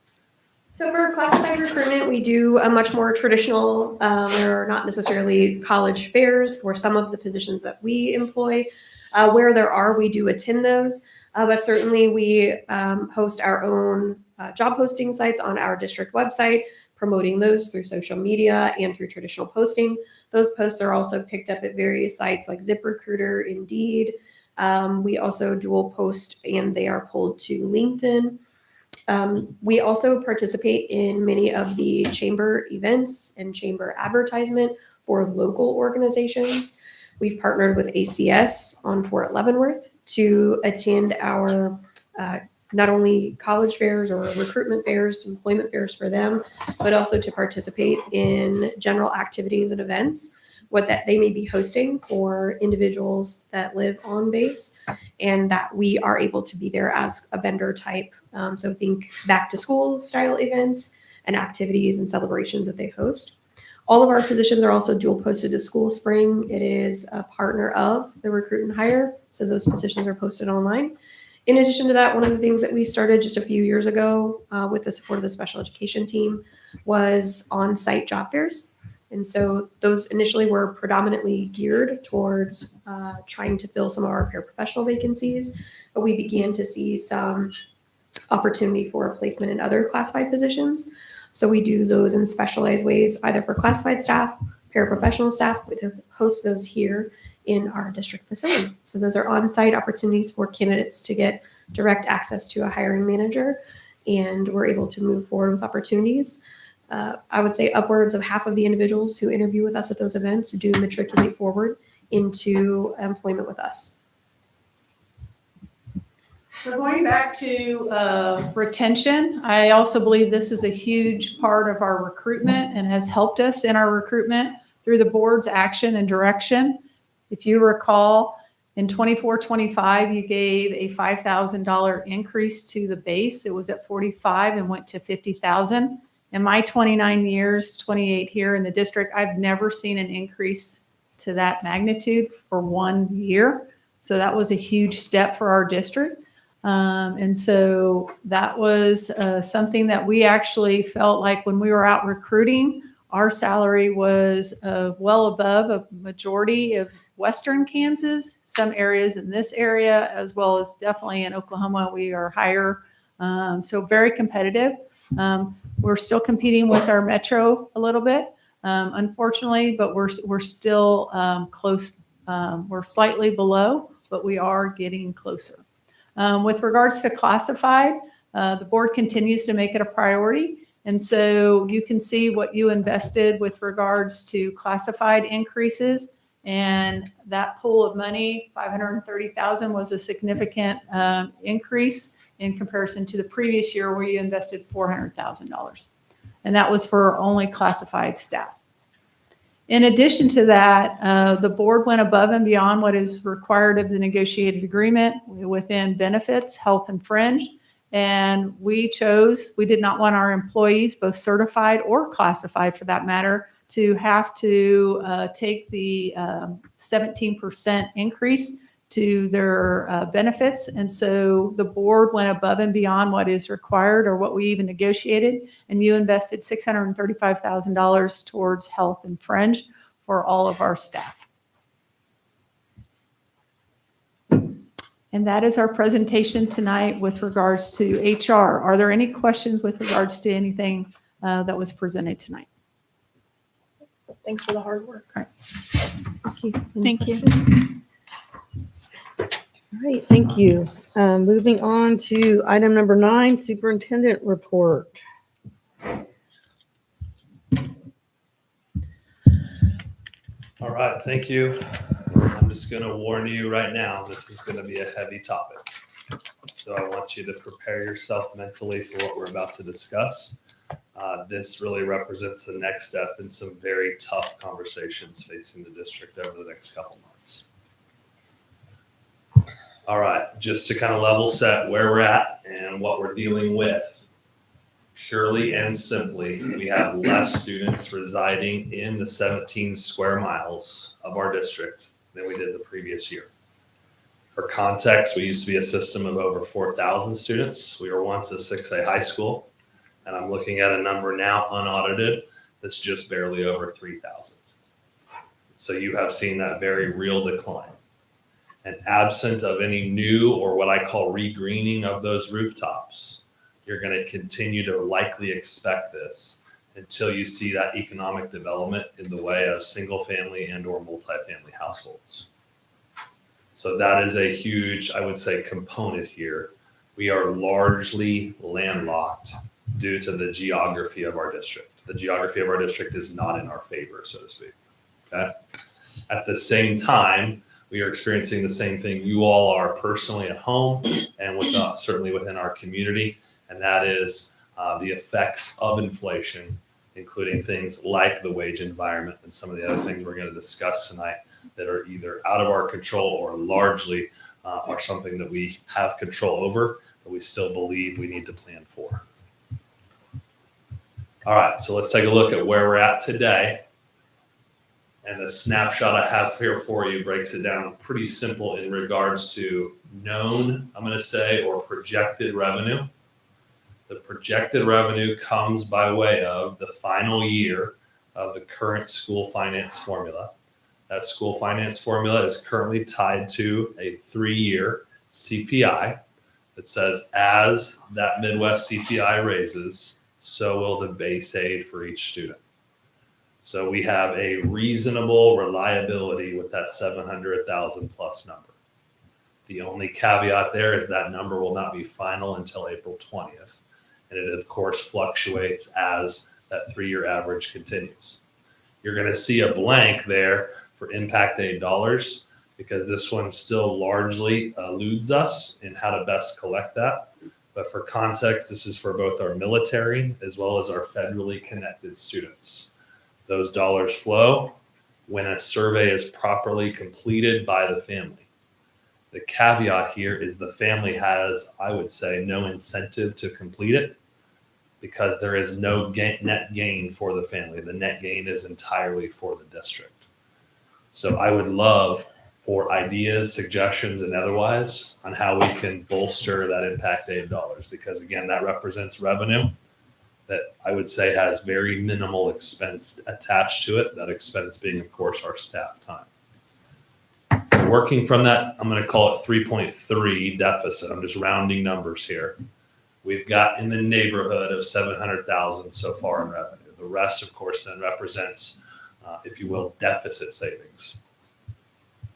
So for classified recruitment, we do a much more traditional, or not necessarily college fairs for some of the positions that we employ. Where there are, we do attend those, but certainly we host our own job posting sites on our district website, promoting those through social media and through traditional posting. Those posts are also picked up at various sites like ZipRecruiter, Indeed. We also dual post and they are pulled to LinkedIn. We also participate in many of the chamber events and chamber advertisement for local organizations. We've partnered with ACS on Fort Leavenworth to attend our not only college fairs or recruitment fairs, employment fairs for them, but also to participate in general activities and events, what that they may be hosting for individuals that live on base, and that we are able to be there as a vendor type. So think back to school style events and activities and celebrations that they host. All of our positions are also dual posted to School Spring. It is a partner of the Recruit and Hire, so those positions are posted online. In addition to that, one of the things that we started just a few years ago with the support of the special education team was on-site job fairs. And so those initially were predominantly geared towards trying to fill some of our paraprofessional vacancies, but we began to see some opportunity for placement in other classified positions. So we do those in specialized ways, either for classified staff, paraprofessional staff. We host those here in our district facility. So those are on-site opportunities for candidates to get direct access to a hiring manager, and we're able to move forward with opportunities. I would say upwards of half of the individuals who interview with us at those events do matriculate forward into employment with us. So going back to retention, I also believe this is a huge part of our recruitment and has helped us in our recruitment through the board's action and direction. If you recall, in 24-25, you gave a $5,000 increase to the base. It was at 45 and went to 50,000. In my 29 years, 28 here in the district, I've never seen an increase to that magnitude for 1 year. So that was a huge step for our district. And so that was something that we actually felt like when we were out recruiting, our salary was well above a majority of Western Kansas, some areas in this area, as well as definitely in Oklahoma, we are higher. So very competitive. We're still competing with our metro a little bit, unfortunately, but we're still close. We're slightly below, but we are getting closer. With regards to classified, the board continues to make it a priority. And so you can see what you invested with regards to classified increases. And that pool of money, $530,000, was a significant increase in comparison to the previous year where you invested $400,000. And that was for only classified staff. In addition to that, the board went above and beyond what is required of the negotiated agreement within benefits, health, and fringe. And we did not want our employees, both certified or classified for that matter, to have to take the 17% increase to their benefits. And so the board went above and beyond what is required or what we even negotiated. And you invested $635,000 towards health and fringe for all of our staff. And that is our presentation tonight with regards to HR. Are there any questions with regards to anything that was presented tonight? Thanks for the hard work. Thank you. All right, thank you. Moving on to item number 9, superintendent report. All right, thank you. I'm just going to warn you right now, this is going to be a heavy topic. So I want you to prepare yourself mentally for what we're about to discuss. This really represents the next step in some very tough conversations facing the district over the next couple months. All right, just to kind of level set where we're at and what we're dealing with. Purely and simply, we have less students residing in the 17 square miles of our district than we did the previous year. For context, we used to be a system of over 4,000 students. We were once a 6A high school, and I'm looking at a number now unaudited that's just barely over 3,000. So you have seen that very real decline. And absent of any new or what I call regreening of those rooftops, you're going to continue to likely expect this until you see that economic development in the way of single family and or multifamily households. So that is a huge, I would say, component here. We are largely landlocked due to the geography of our district. The geography of our district is not in our favor, so to speak. Okay. At the same time, we are experiencing the same thing you all are personally at home and with certainly within our community, and that is the effects of inflation, including things like the wage environment and some of the other things we're going to discuss tonight that are either out of our control or largely are something that we have control over, but we still believe we need to plan for. All right, so let's take a look at where we're at today. And the snapshot I have here for you breaks it down pretty simple in regards to known, I'm going to say, or projected revenue. The projected revenue comes by way of the final year of the current school finance formula. That school finance formula is currently tied to a 3-year CPI that says as that Midwest CPI raises, so will the base aid for each student. So we have a reasonable reliability with that 700,000 plus number. The only caveat there is that number will not be final until April 20th. And it, of course, fluctuates as that 3-year average continues. You're going to see a blank there for impact aid dollars because this one still largely eludes us in how to best collect that. But for context, this is for both our military as well as our federally connected students. Those dollars flow when a survey is properly completed by the family. The caveat here is the family has, I would say, no incentive to complete it because there is no net gain for the family. The net gain is entirely for the district. So I would love for ideas, suggestions, and otherwise on how we can bolster that impact aid dollars because, again, that represents revenue that I would say has very minimal expense attached to it, that expense being, of course, our staff time. So working from that, I'm going to call it 3.3 deficit. I'm just rounding numbers here. We've got in the neighborhood of 700,000 so far in revenue. The rest, of course, then represents, if you will, deficit savings.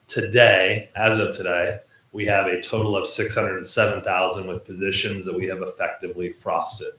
Today, as of today, we have a total of 607,000 with positions that we have effectively frosted.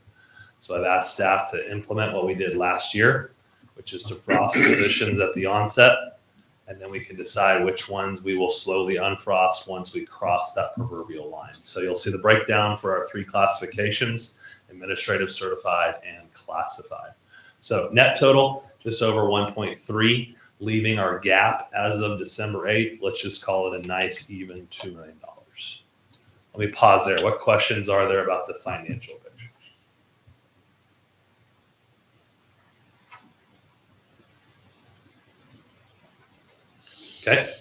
So I've asked staff to implement what we did last year, which is to frost positions at the onset, and then we can decide which ones we will slowly unfrost once we cross that proverbial line. So you'll see the breakdown for our 3 classifications: administrative, certified, and classified. So net total, just over 1.3, leaving our gap as of December 8th. Let's just call it a nice even $2 million. Let me pause there. What questions are there about the financial picture? Okay.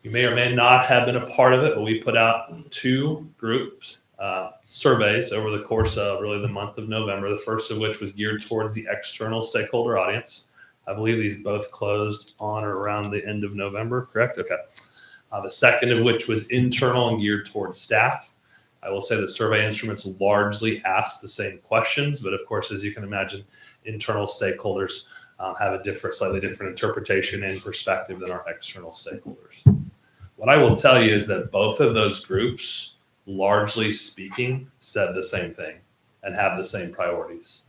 You may or may not have been a part of it, but we put out 2 groups surveys over the course of really the month of November, the first of which was geared towards the external stakeholder audience. I believe these both closed on or around the end of November, correct? Okay. The second of which was internal and geared towards staff. I will say the survey instruments largely asked the same questions, but of course, as you can imagine, internal stakeholders have a slightly different interpretation and perspective than our external stakeholders. What I will tell you is that both of those groups, largely speaking, said the same thing and have the same priorities.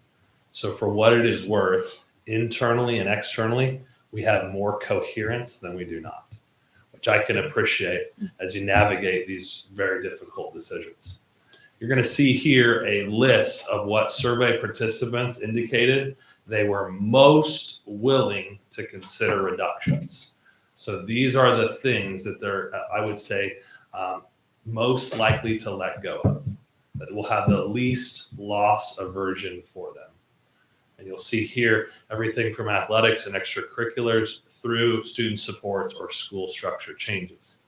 So for what it is worth, internally and externally, we have more coherence than we do not, which I can appreciate as you navigate these very difficult decisions. You're going to see here a list of what survey participants indicated they were most willing to consider reductions. So these are the things that they're, I would say, most likely to let go of, that will have the least loss aversion for them. And you'll see here everything from athletics and extracurriculars through student supports or school structure changes.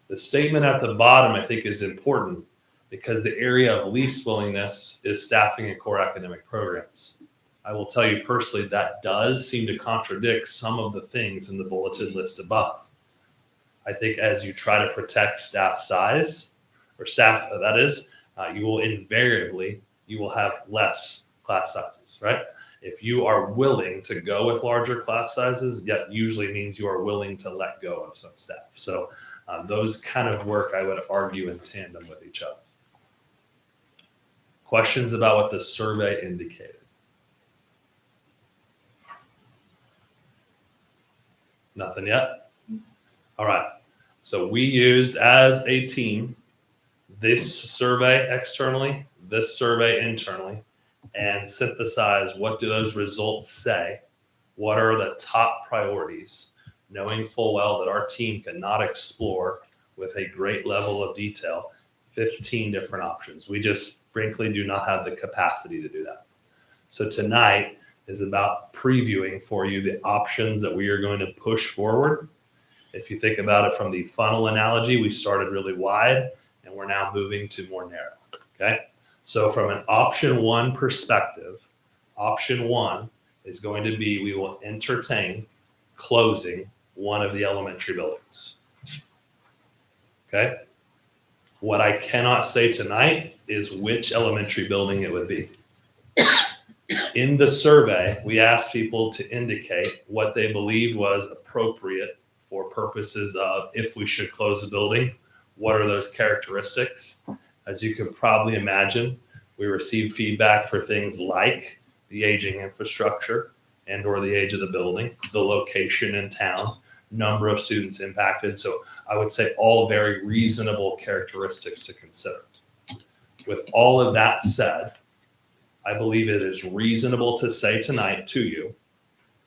The statement at the bottom, I think, is important because the area of least willingness is staffing and core academic programs. I will tell you personally that does seem to contradict some of the things in the bulleted list above. I think as you try to protect staff size, or staff that is, you will have less class sizes, right? If you are willing to go with larger class sizes, that usually means you are willing to let go of some staff. So those kind of work, I would argue, in tandem with each other. Questions about what the survey indicated? Nothing yet? All right. So we used as a team this survey externally, this survey internally, and synthesize what do those results say? What are the top priorities? Knowing full well that our team cannot explore with a great level of detail 15 different options. We just frankly do not have the capacity to do that. So tonight is about previewing for you the options that we are going to push forward. If you think about it from the funnel analogy, we started really wide and we're now moving to more narrow, okay? So from an option one perspective, option one is going to be, we will entertain closing one of the elementary buildings, okay? What I cannot say tonight is which elementary building it would be. In the survey, we asked people to indicate what they believed was appropriate for purposes of if we should close the building, what are those characteristics? As you can probably imagine, we received feedback for things like the aging infrastructure and or the age of the building, the location in town, number of students impacted. So I would say all very reasonable characteristics to consider. With all of that said, I believe it is reasonable to say tonight to you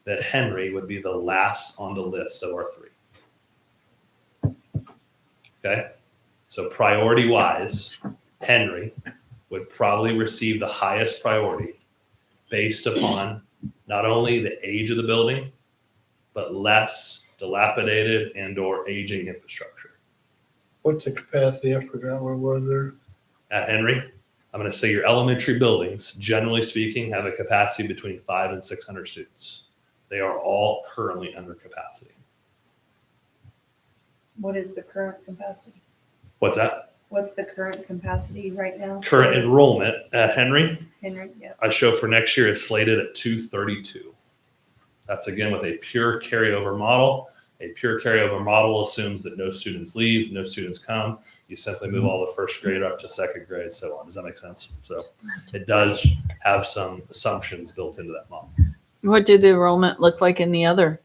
that Henry would be the last on the list of our three. Okay? So priority wise, Henry would probably receive the highest priority based upon not only the age of the building, but less dilapidated and or aging infrastructure. What's the capacity? I forgot what it was there. At Henry, I'm going to say your elementary buildings, generally speaking, have a capacity between 500 and 600 students. They are all currently under capacity. What is the current capacity? What's that? What's the current capacity right now? Current enrollment at Henry, Henry, yeah. I show for next year is slated at 232. That's again with a pure carryover model. A pure carryover model assumes that no students leave, no students come. You simply move all the first grade up to second grade, so on. Does that make sense? So it does have some assumptions built into that model. What did the enrollment look like in the other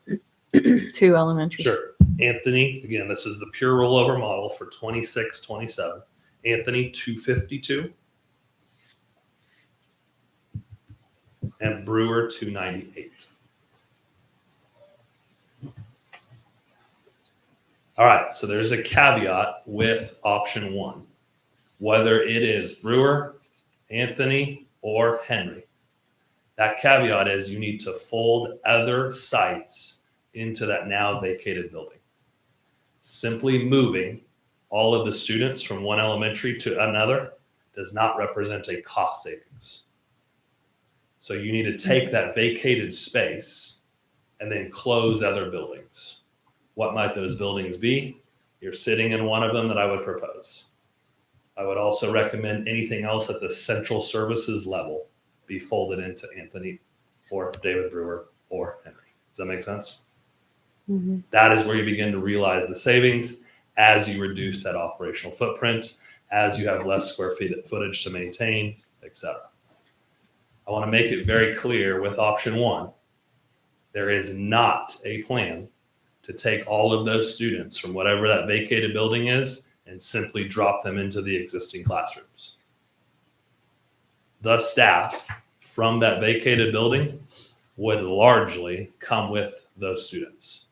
two elementaries? Sure. Anthony, again, this is the pure rollover model for 26, 27. Anthony, 252. And Brewer, 298. All right, so there's a caveat with option one. Whether it is Brewer, Anthony, or Henry. That caveat is you need to fold other sites into that now vacated building. Simply moving all of the students from one elementary to another does not represent a cost savings. So you need to take that vacated space and then close other buildings. What might those buildings be? You're sitting in one of them that I would propose. I would also recommend anything else at the central services level be folded into Anthony or David Brewer or Henry. Does that make sense? Mm-hmm. That is where you begin to realize the savings as you reduce that operational footprint, as you have less square feet footage to maintain, etc. I want to make it very clear with option one, there is not a plan to take all of those students from whatever that vacated building is and simply drop them into the existing classrooms. The staff from that vacated building would largely come with those students.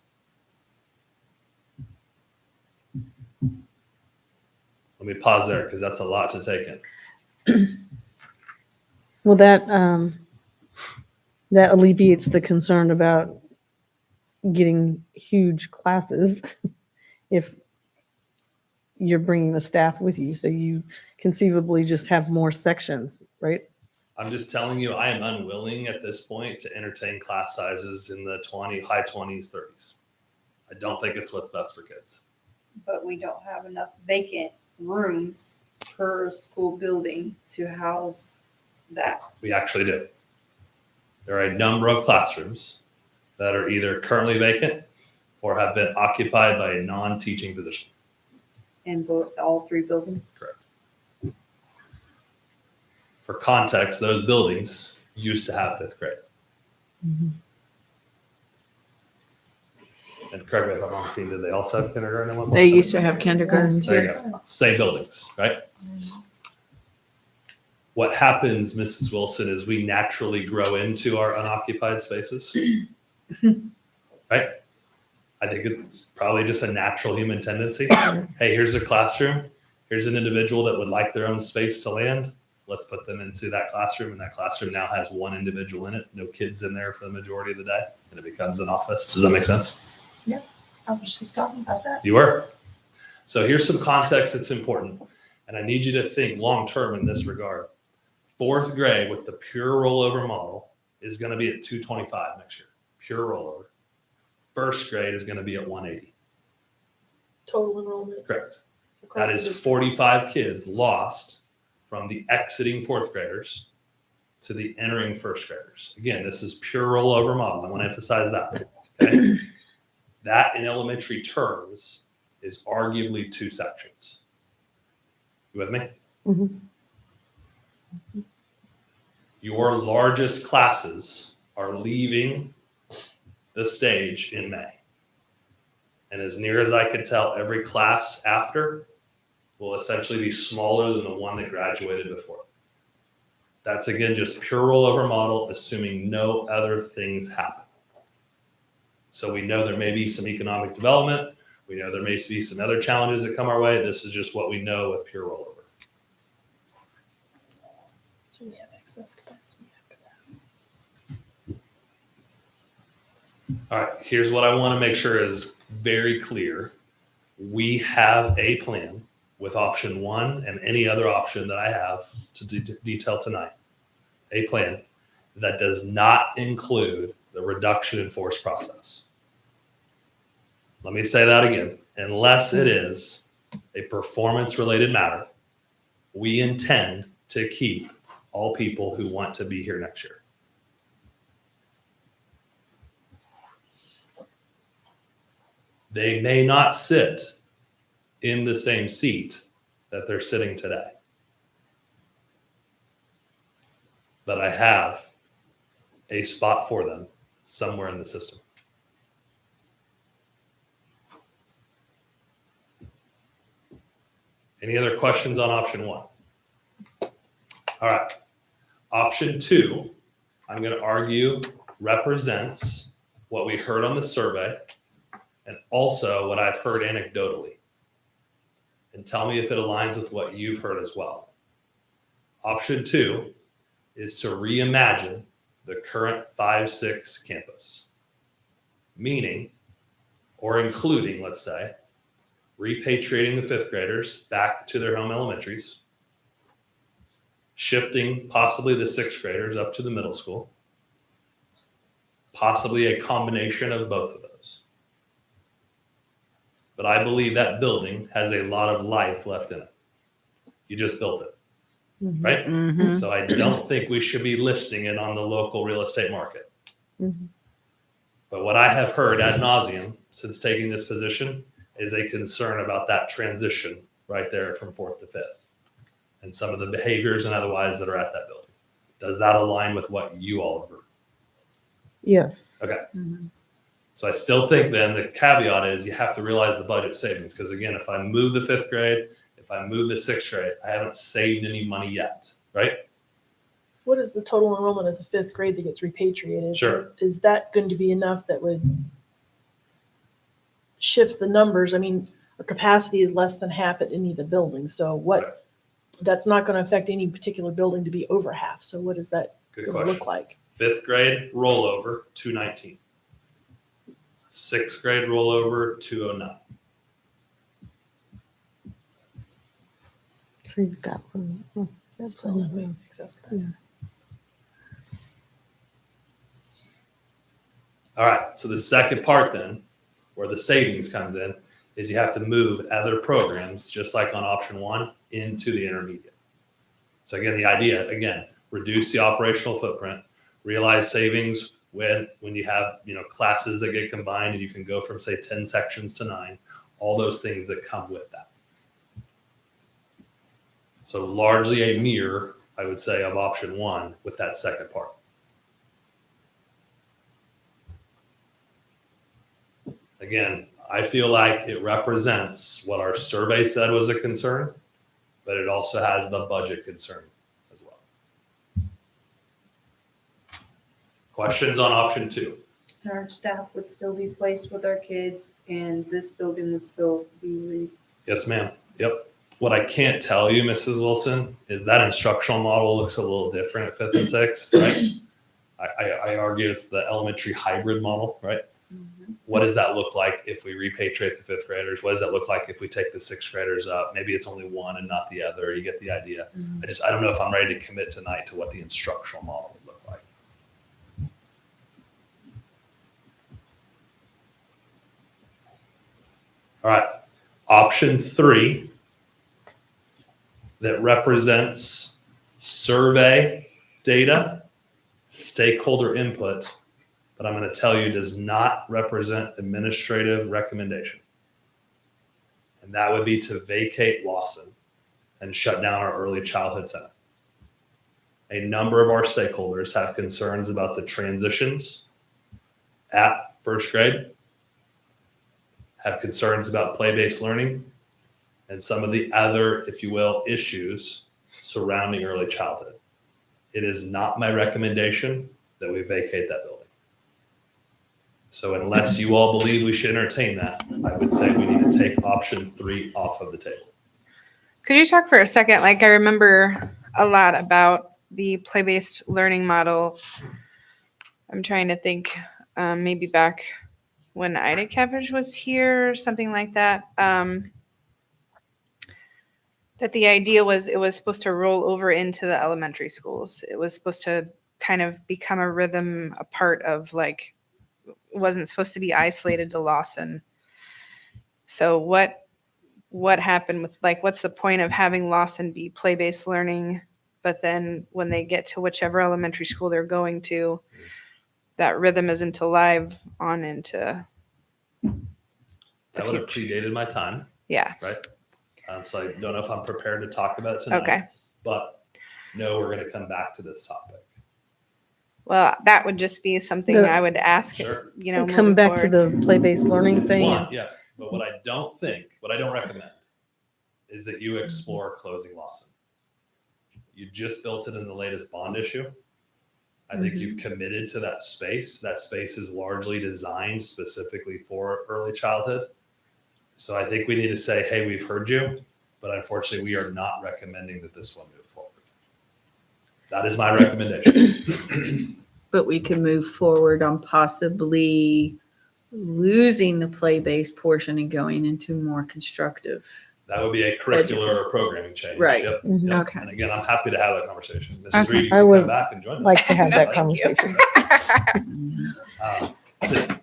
Let me pause there because that's a lot to take in. Well, that alleviates the concern about getting huge classes if you're bringing the staff with you. So you conceivably just have more sections, right? I'm just telling you, I am unwilling at this point to entertain class sizes in the high 20s, 30s. I don't think it's what's best for kids. But we don't have enough vacant rooms per school building to house that. We actually do. There are a number of classrooms that are either currently vacant or have been occupied by a non-teaching position. In all three buildings. Correct. For context, those buildings used to have fifth grade. Mm-hmm. And correct me if I'm wrong, Tina, did they also have kindergarten at one point? They used to have kindergarten There you too. go. Same buildings, right? What happens, Mrs. Wilson, is we naturally grow into our unoccupied spaces, right? I think it's probably just a natural human tendency. Hey, here's a classroom. Here's an individual that would like their own space to land. Let's put them into that classroom. And that classroom now has one individual in it, no kids in there for the majority of the day. And it becomes an office. Does that make sense? Yep. I was just talking about that. You were. So here's some context that's important. And I need you to think long-term in this regard. Fourth grade with the pure rollover model is going to be at 225 next year. Pure rollover. First grade is going to be at 180. Total enrollment. Correct. That is 45 kids lost from the exiting fourth graders to the entering first graders. Again, this is pure rollover model. I want to emphasize that. Okay? That in elementary terms is arguably two sections. You with me? Mm-hmm. Your largest classes are leaving the stage in May. And as near as I could tell, every class after will essentially be smaller than the one that graduated before. That's again just pure rollover model, assuming no other things happen. So we know there may be some economic development. We know there may be some other challenges that come our way. This is just what we know with pure rollover. So we have excess capacity after that. All right, here's what I want to make sure is very clear. We have a plan with option one and any other option that I have to detail tonight. A plan that does not include the reduction in force process. Let me say that again. Unless it is a performance-related matter, we intend to keep all people who want to be here next year. They may not sit in the same seat that they're sitting today. But I have a spot for them somewhere in the system. Any other questions on option one? All right. Option two, I'm going to argue represents what we heard on the survey and also what I've heard anecdotally. And tell me if it aligns with what you've heard as well. Option two is to reimagine the current 5-6 campus, meaning, or including, let's say, repatriating the fifth graders back to their home elementaries, shifting possibly the sixth graders up to the middle school, possibly a combination of both of those. But I believe that building has a lot of life left in it. You just built it, right? Mm-hmm. So I don't think we should be listing it on the local real estate market. Mm-hmm. But what I have heard ad nauseum since taking this position is a concern about that transition right there from 4th to 5th and some of the behaviors and otherwise that are at that building. Does that align with what you all have heard? Yes. Okay. So I still think then the caveat is you have to realize the budget savings. Because again, if I move the 5th grade, if I move the 6th grade, I haven't saved any money yet, right? What is the total enrollment of the 5th grade that gets repatriated? Sure. Is that going to be enough that would shift the numbers? I mean, our capacity is less than half at any of the buildings. So what, that's not going to affect any particular building to be over half. So what is that Good going to question. look like? 5th grade rollover 219. 6th grade rollover 209. So you've got one. That's all. All right. So the second part then, where the savings comes in, is you have to move other programs, just like on option 1, into the intermediate. So again, the idea, again, reduce the operational footprint, realize savings when you have, classes that get combined and you can go from say 10 sections to 9, all those things that come with that. So largely a mirror, I would say, of option 1 with that second part. Again, I feel like it represents what our survey said was a concern, but it also has the budget concern as well. Questions on option 2? Our staff would still be placed with our kids and this building would still be Yes, ma'am. Yep. What I can't tell you, Mrs. Wilson, is that instructional model looks a little different at 5th and 6th, right? I argue it's the elementary hybrid model, right? What does that look like if we repatriate the 5th graders? What does that look like if we take the 6th graders up? Maybe it's only one and not the other. You get the idea. I don't know if I'm ready to commit tonight to what the instructional model would look like. All right. Option 3 that represents survey data, stakeholder input, but I'm going to tell you does not represent administrative recommendation. And that would be to vacate Lawson and shut down our early childhood center. A number of our stakeholders have concerns about the transitions at 1st grade, have concerns about play-based learning, and some of the other, if you will, issues surrounding early childhood. It is not my recommendation that we vacate that building. So unless you all believe we should entertain that, I would say we need to take option 3 off of the table. Could you talk for a second? Like, I remember a lot about the play-based learning model. I'm trying to think, maybe back when Ida Cabbage was here or something like that. That the idea was it was supposed to roll over into the elementary schools. It was supposed to kind of become a rhythm, a part of like, it wasn't supposed to be isolated to Lawson. So what happened with, like, what's the point of having Lawson be play-based learning, but then when they get to whichever elementary school they're going to, that rhythm isn't alive on into That would have predated my time. Yeah. Right. So I don't know if I'm prepared to talk about it tonight. Okay. But no, we're going to come back to this topic. Well, that would just be something I would ask. Sure. Come back to the play-based learning thing. Yeah. But what I don't recommend is that you explore closing Lawson. You just built it in the latest bond issue. I think you've committed to that space. That space is largely designed specifically for early childhood. So I think we need to say, hey, we've heard you, but unfortunately we are not recommending that this one move forward. That is my recommendation. But we can move forward on possibly losing the play-based portion and going into more constructive. That would be a curricular or programming change. Right. Yep. Okay. And again, I'm happy to have that conversation. Mrs. Okay. Reed, you I can would come back and join us. like to have that No, conversation.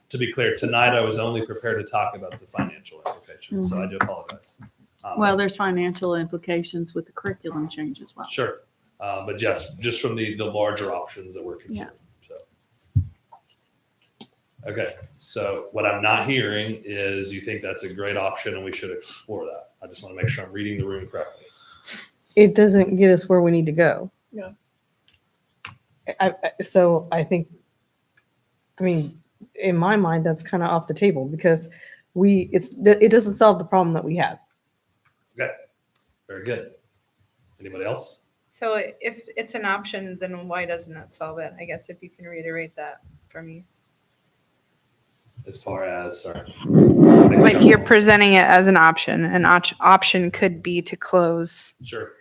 To be clear, tonight I was only prepared to talk about the financial implications, so I do apologize. Well, there's financial implications with the curriculum change as well. Sure. But just from the larger options that we're considering. So Okay, so what I'm not hearing is you think that's a great option and we should explore that. I just want to make sure I'm reading the room correctly. It doesn't get us where we need to go. Yeah. So I think, I mean, in my mind, that's kind of off the table because it doesn't solve the problem that we have. Okay, very good. Anybody else? So if it's an option, then why doesn't it solve it? I guess if you can reiterate that for me. As far as, sorry. Like you're presenting it as an option. An option could be to close. Sure.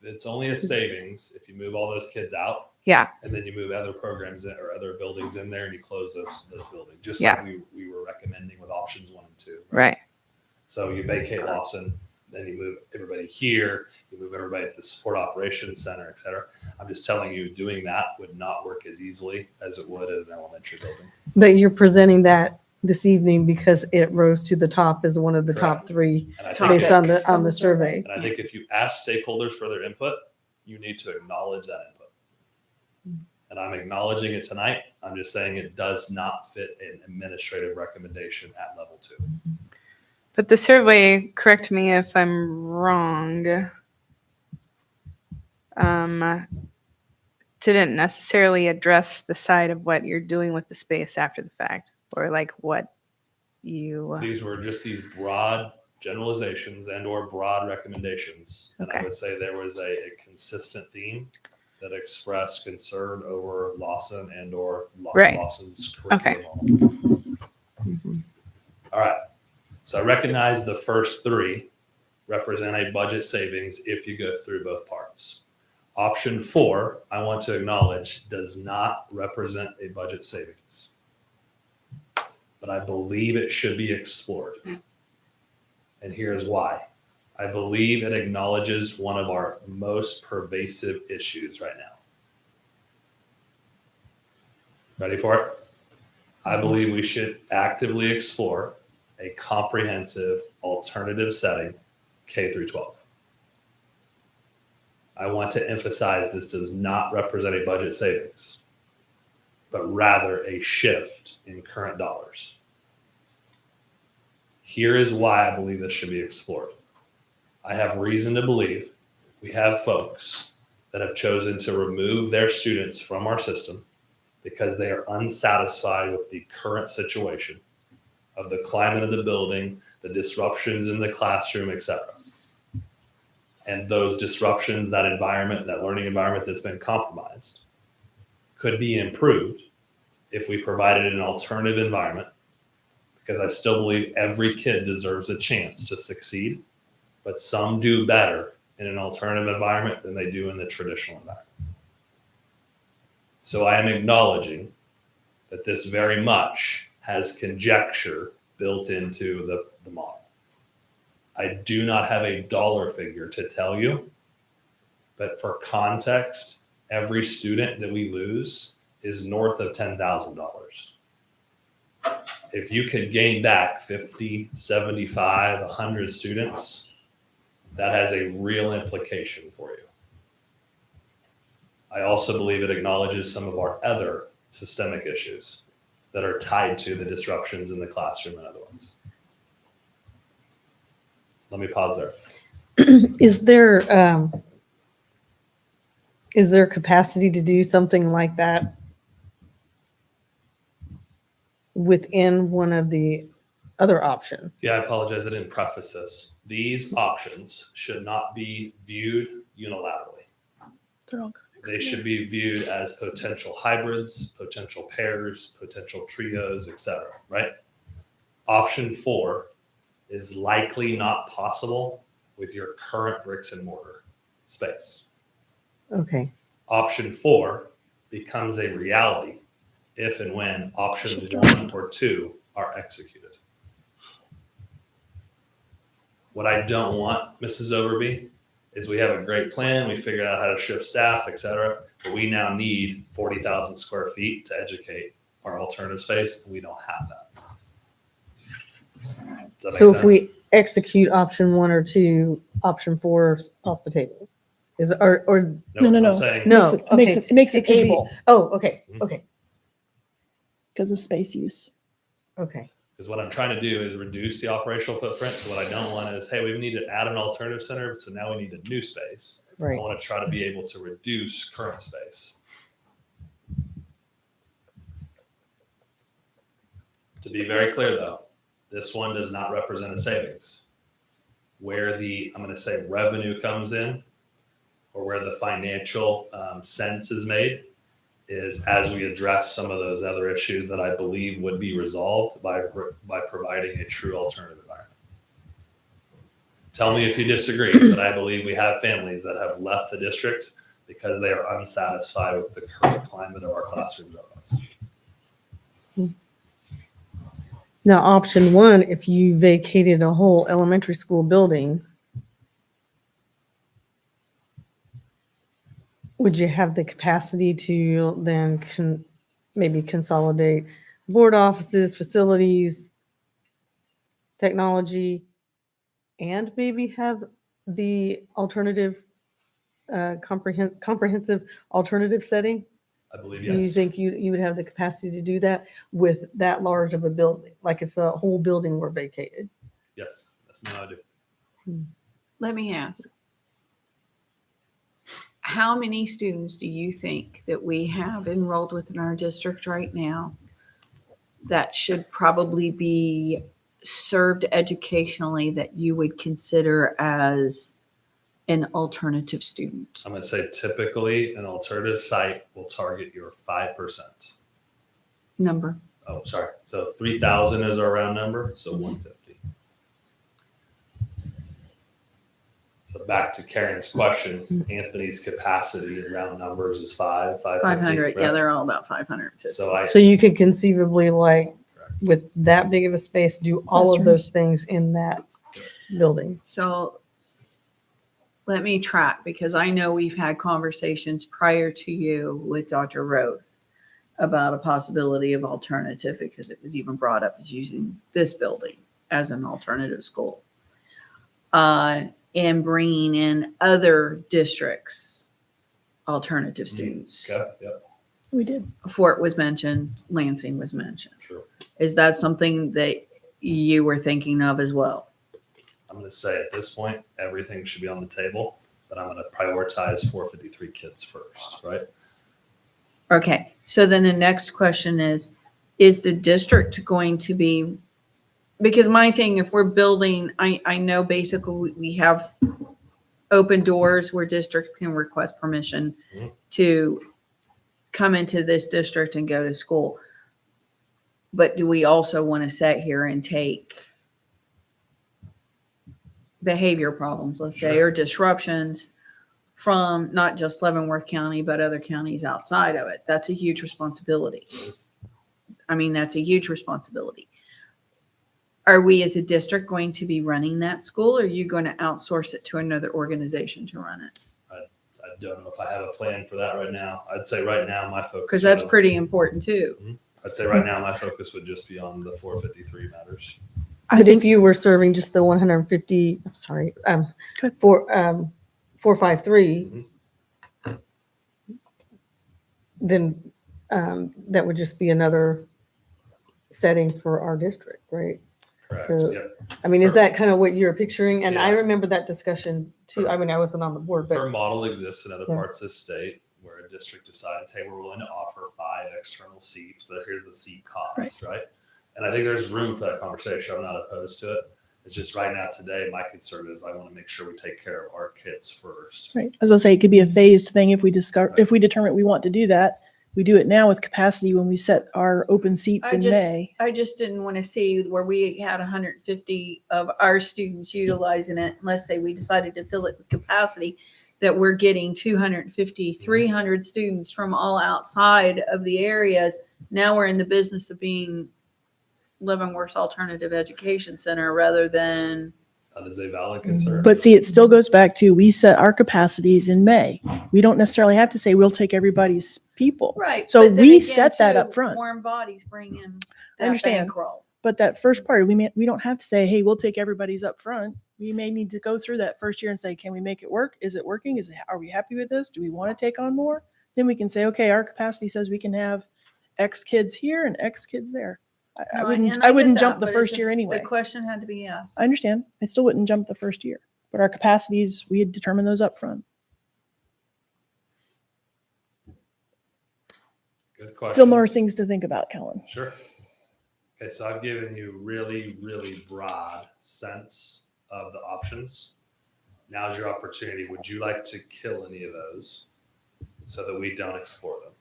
It's only a savings if you move all those kids out. Yeah. And then you move other programs in, or other buildings in there and you close those buildings, just Yeah. like we were recommending with options 1 and 2. Right. So you vacate Lawson, then you move everybody here, you move everybody at the support operations center, et cetera. I'm just telling you, doing that would not work as easily as it would at an elementary building. But you're presenting that this evening because it rose to the top as one of the Correct. top 3 And I think based if- on the survey. And I think if you ask stakeholders for their input, you need to acknowledge that input. And I'm acknowledging it tonight. I'm just saying it does not fit an administrative recommendation at level 2. But the survey, correct me if I'm wrong, didn't necessarily address the side of what you're doing with the space after the fact, or like what you. These were just these broad generalizations and or broad recommendations. And I Okay. would say there was a consistent theme that expressed concern over Lawson and or Right. Lawson's Okay. curriculum. All right. So I recognize the first 3 represent a budget savings if you go through both parts. Option 4, I want to acknowledge, does not represent a budget savings. But I believe it should be explored. And here's why. I believe it acknowledges one of our most pervasive issues right now. Ready for it? I believe we should actively explore a comprehensive alternative setting K through 12. I want to emphasize this does not represent a budget savings, but rather a shift in current dollars. Here is why I believe this should be explored. I have reason to believe we have folks that have chosen to remove their students from our system because they are unsatisfied with the current situation of the climate of the building, the disruptions in the classroom, etc. And those disruptions, that environment, that learning environment that's been compromised, could be improved if we provided an alternative environment, because I still believe every kid deserves a chance to succeed, but some do better in an alternative environment than they do in the traditional environment. So I am acknowledging that this very much has conjecture built into the model. I do not have a dollar figure to tell you, but for context, every student that we lose is north of $10,000. If you could gain back 50, 75, 100 students, that has a real implication for you. I also believe it acknowledges some of our other systemic issues that are tied to the disruptions in the classroom and other ones. Let me pause there. Is there capacity to do something like that within one of the other options? Yeah, I apologize. I didn't preface this. These options should not be viewed unilaterally. They're all They should be viewed as potential hybrids, potential pairs, potential trios, etc. Right? Option 4 is likely not possible with your current bricks and mortar space. Okay. Option 4 becomes a reality if and when options 1 or 2 are executed. What I don't want, Mrs. Overby, is we have a great plan, we figured out how to shift staff, et cetera, but we now need 40,000 square feet to educate our alternative space, and we don't have that. Does that So make if sense? we execute option 1 or 2, option 4 is off the table? Is or No, no, no. I'm saying, no? It makes it It could be- able Oh, okay, okay. because of space use. Okay. Because what I'm trying to do is reduce the operational footprint. So what I don't want is, hey, we need to add an alternative center, so now we need a new space. Right. I want to try to be able to reduce current space. To be very clear though, this one does not represent a savings. Where the, I'm going to say, revenue comes in, or where the financial sense is made, is as we address some of those other issues that I believe would be resolved by providing a true alternative environment. Tell me if you disagree, but I believe we have families that have left the district because they are unsatisfied with the current climate of our classrooms. Now, option one, if you vacated a whole elementary school building, would you have the capacity to then maybe consolidate board offices, facilities, technology, and maybe have the alternative, comprehensive alternative setting? I believe Do you yes. think you would have the capacity to do that with that large of a building? Like if a whole building were vacated? Yes, that's what I do. Let me ask. How many students do you think that we have enrolled within our district right now that should probably be served educationally that you would consider as an alternative student? I'm going to say typically an alternative site will target your 5%. Number. Oh, sorry. So 3,000 is our round number, so 150. So back to Karen's question, Anthony's capacity in round numbers is 550. 500. Yeah, right? they're all about 550. So you could conceivably, like, with that big of a space, do all of those things in that building. So let me track, because I know we've had conversations prior to you with Dr. Roth about a possibility of alternative, because it was even brought up as using this building as an alternative school. And bringing in other districts, alternative students. Okay, yep. We did. Fort was mentioned, Lansing was mentioned. True. Is that something that you were thinking of as well? I'm going to say at this point, everything should be on the table, but I'm going to prioritize 453 kids first, right? Okay, so then the next question is the district going to be, because my thing, if we're building, I know basically we have open doors where districts can request permission to come into this district and go to school. But do we also want to sit here and take behavior problems, let's say, or disruptions from not just Leavenworth County, but other counties outside of it? That's a huge responsibility. I mean, that's a huge responsibility. Are we as a district going to be running that school, or are you going to outsource it to another organization to run it? I don't know if I have a plan for that right now. I'd say right now my focus. Because that's pretty important too. I'd say right now my focus would just be on the 453 matters. But if you were serving just the 150, I'm sorry, 453, then that would just be another setting for our district, right? Correct. So, Yep. I mean, is that kind of what you're picturing? And I Yeah. remember that discussion too. I mean, I wasn't on the board, but Her model exists in other Yeah. parts of the state where a district decides, hey, we're willing to offer 5 external seats. So here's the seat cost, right? And I think there's room for that conversation. I'm not opposed to it. It's just right now today, my concern is I want to make sure we take care of our kids first. Right. I was going to say, it could be a phased thing if we determine we want to do that. We do it now with capacity when we set our open seats in May. I just didn't want to see where we had 150 of our students utilizing it. Let's say we decided to fill it with capacity, that we're getting 250, 300 students from all outside of the areas. Now we're in the business of being Leavenworth's Alternative Education Center rather than. That is a valid concern. But see, it still goes back to, we set our capacities in May. We don't necessarily have to say we'll take everybody's people. Right. So but then we again, set that too, up front. Warm bodies bring in I that understand. bankroll. But that first part, we don't have to say, hey, we'll take everybody's up front. We may need to go through that first year and say, can we make it work? Is it working? Are we happy with this? Do we want to take on more? Then we can say, okay, our capacity says we can have X kids here and X kids there. I No, wouldn't, and I get wouldn't that, jump the but it's first year just- anyway. The question had to be asked. I understand. I still wouldn't jump the first year, but our capacities, we had determined those up front. Good question. Still more things to think about, Kellen. Sure. Okay, so I've given you really, really broad sense of the options. Now's your opportunity. Would you like to kill any of those so that we don't explore them?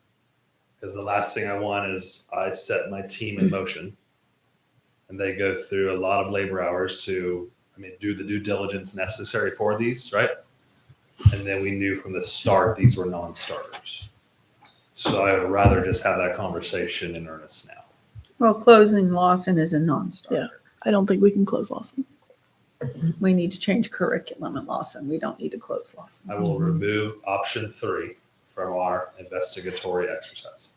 Because the last thing I want is I set my team in motion and they go through a lot of labor hours to, do the due diligence necessary for these, right? And then we knew from the start these were non-starters. So I would rather just have that conversation in earnest now. Well, closing Lawson is a non-starter. I don't think we can close Lawson. We need to change curriculum at Lawson. We don't need to close Lawson. I will remove option 3 from our investigatory exercise.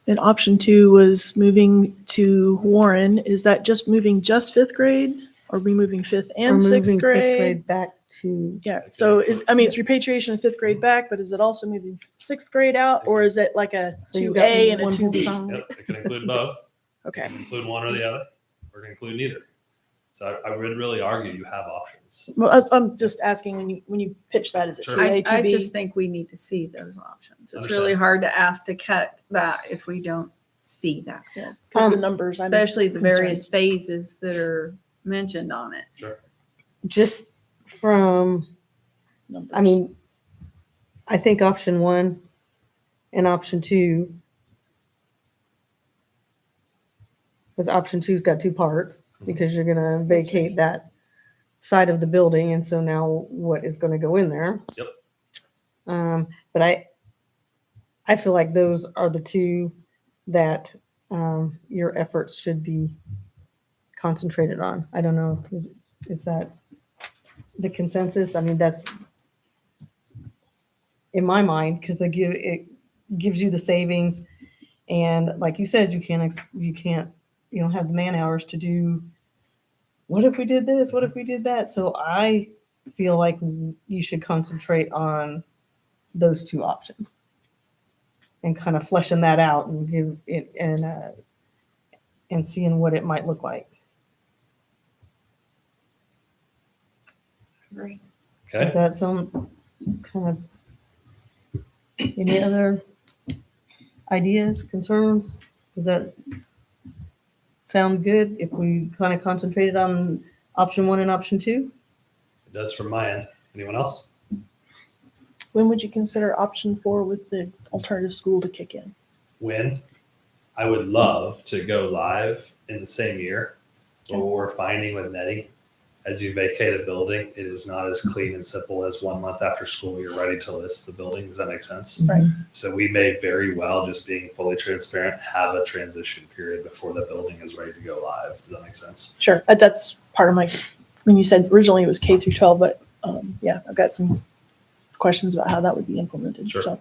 And option 2 was moving to Warren. Is that just moving just 5th grade? Or are we moving 5th and 6th grade? back to. Yeah, so it's repatriation of 5th grade back, but is it also moving 6th grade out? Or is it like a So you've 2A got and a one whole 2B? side. Yep, it can include both. It Okay. can include one or the other, or it can include neither. So I would really argue you have options. Well, I'm just asking when you pitch that, is it Sure. 2A, 2B? I just think we need to see those options. It's Understand. really hard to ask to cut that if we don't see that. Yeah, because the numbers, I'm Especially the concerned. various phases that are mentioned on it. Sure. Just from, Numbers. I think option 1 and option 2, because option 2's got 2 parts, because you're gonna vacate that side of the building, and so now what is gonna go in there? Yep. But I feel like those are the 2 that your efforts should be concentrated on. I don't know, is that the consensus? That's in my mind, because it gives you the savings, and like you said, you don't have the man hours to do, what if we did this, what if we did that? So I feel like you should concentrate on those 2 options and kind of fleshing that out and give it and seeing what it might look like. Great. Is Okay. that some kind of, any other ideas, concerns? Does that sound good if we kind of concentrated on option 1 and option 2? It does from my end. Anyone else? When would you consider option 4 with the alternative school to kick in? When? I would love to go live in the same year. But what we're finding with Nettie, as you vacate a building, it is not as clean and simple as 1 month after school, you're ready to list the building. Does that make sense? Right. So we may very well, just being fully transparent, have a transition period before the building is ready to go live. Does that make sense? Sure, that's part of my, when you said originally it was K through 12, but yeah, I've got some questions about how that would be implemented. Sure. So,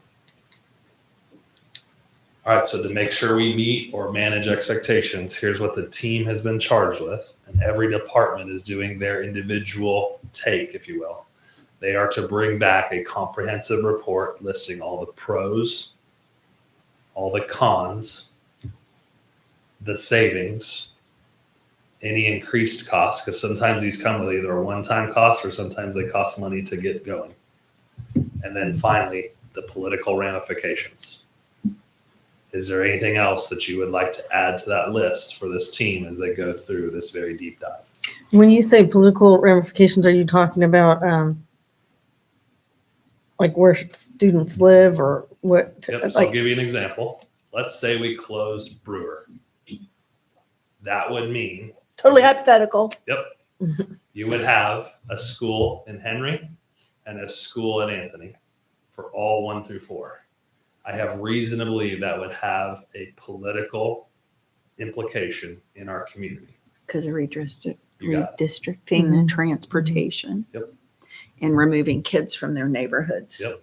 All right, so to make sure we meet or manage expectations, here's what the team has been charged with. And every department is doing their individual take, if you will. They are to bring back a comprehensive report listing all the pros, all the cons, the savings, any increased costs, because sometimes these come with either a one-time cost or sometimes they cost money to get going. And then finally, the political ramifications. Is there anything else that you would like to add to that list for this team as they go through this very deep dive? When you say political ramifications, are you talking about like where students live or what? Yep, so I'll give you an example. Let's say we closed Brewer. That would mean, totally hypothetical. yep, you would have a school in Henry and a school in Anthony for all 1 through 4. I have reason to believe that would have a political implication in our community. Because of redistricting You got and transportation. Yep. And removing kids from their neighborhoods. Yep. Does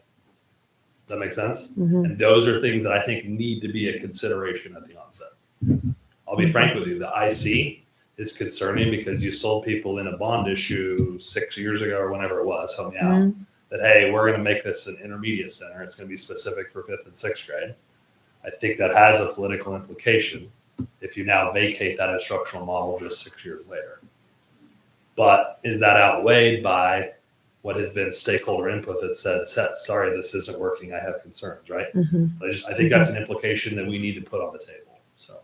that make sense? Mhm. And those are things that I think need to be a consideration at the onset. I'll be frank with you, the IC is concerning because you sold people in a bond issue 6 years ago or whenever it was, help me out, that, hey, we're going to make this an intermediate center. It's going to be specific for 5th and 6th grade. I think that has a political implication. if you now vacate that instructional model just 6 years later. But is that outweighed by what has been stakeholder input that said, sorry, this isn't working, I have concerns, right? I think that's an implication that we need to put on the table. So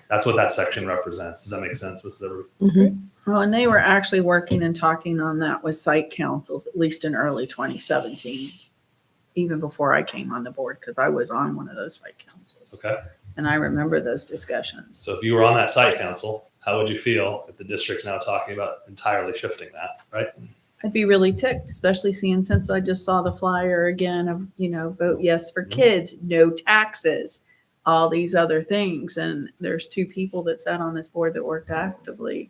that's what that section represents. Does that make sense, Mrs. Everett? Well, and they were actually working and talking on that with site councils, at least in early 2017, even before I came on the board, because I was on one of those site councils. Okay. And I remember those discussions. So if you were on that site council, how would you feel if the district's now talking about entirely shifting that, right? I'd be really ticked, especially seeing since I just saw the flyer again of, vote yes for kids, no taxes, all these other things. And there's two people that sat on this board that worked actively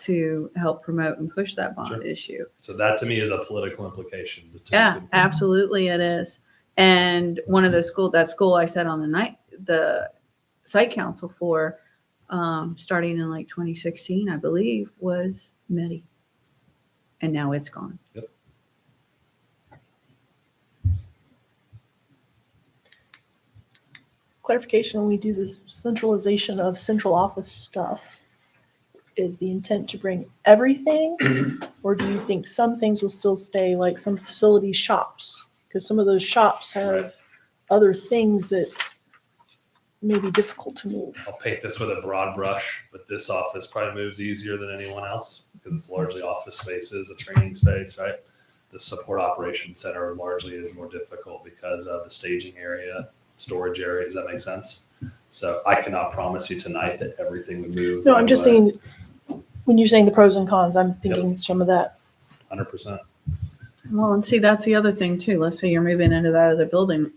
to help promote and push that bond issue. So that to me is a political implication. Yeah, absolutely it is. And one of those that school I sat on the site council for, starting in like 2016, I believe, was Medi. And now it's gone. Yep. Clarification, when we do this centralization of central office stuff, is the intent to bring everything? Or do you think some things will still stay, like some facility shops? Because some of those shops have other things that may be difficult to move. I'll paint this with a broad brush, but this office probably moves easier than anyone else because it's largely office spaces, a training space, right? The support operations center largely is more difficult because of the staging area, storage area. Does that make sense? So I cannot promise you tonight that everything would move. No, I'm just saying, when you're saying the pros and cons, I'm thinking some of that. 100%. Well, and see, that's the other thing too. Let's say you're moving into that other building.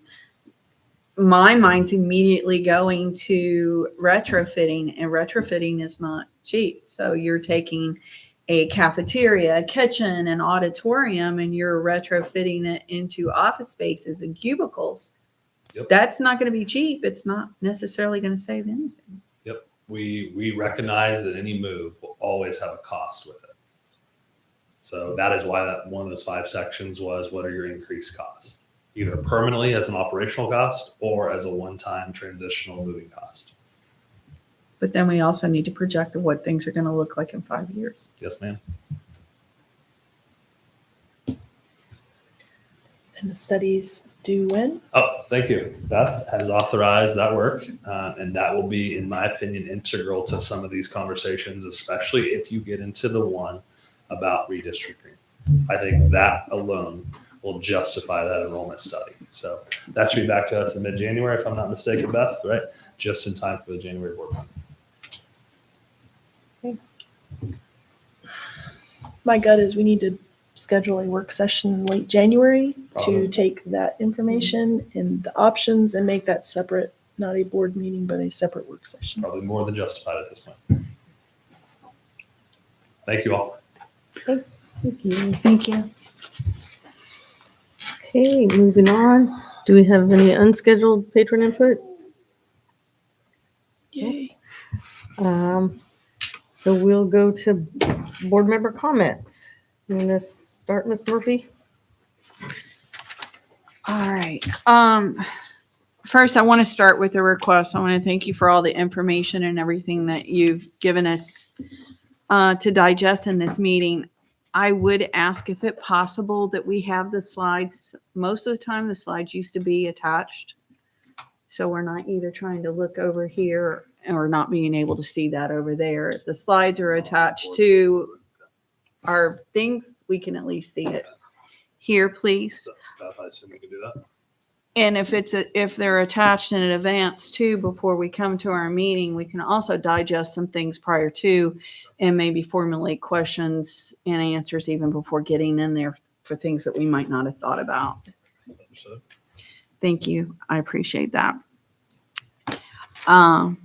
My mind's immediately going to retrofitting, and retrofitting is not cheap. So you're taking a cafeteria, a kitchen, an auditorium, and you're retrofitting it into office spaces and cubicles. Yep. That's not going to be cheap. It's not necessarily going to save anything. Yep. We recognize that any move will always have a cost with it. So that is why that one of those 5 sections was, what are your increased costs? Either permanently as an operational cost or as a one-time transitional moving cost. But then we also need to project what things are going to look like in 5 years. Yes, ma'am. And the studies due when? Oh, thank you. Beth has authorized that work, and that will be, in my opinion, integral to some of these conversations, especially if you get into the one about redistricting. I think that alone will justify that enrollment study. So that should be back to us in mid-January, if I'm not mistaken, Beth, right? Just in time for the January board meeting. My gut is we need to schedule a work session in late January Probably. to take that information and the options and make that separate, not a board meeting, but a separate work session. Probably more than justified at this point. Thank you all. Thank you. Thank you. Okay, moving on. Do we have any unscheduled patron input? Yay. So we'll go to board member comments. You want to start, Ms. Murphy? All right. First, I want to start with a request. I want to thank you for all the information and everything that you've given us to digest in this meeting. I would ask if it possible that we have the slides. Most of the time, the slides used to be attached. So we're not either trying to look over here or not being able to see that over there. If the slides are attached to our things, we can at least see it here, please. Beth, I assume we can do that. And if they're attached in advance too, before we come to our meeting, we can also digest some things prior to and maybe formulate questions and answers even before getting in there for things that we might not have thought about. Understood. Thank you. I appreciate that. I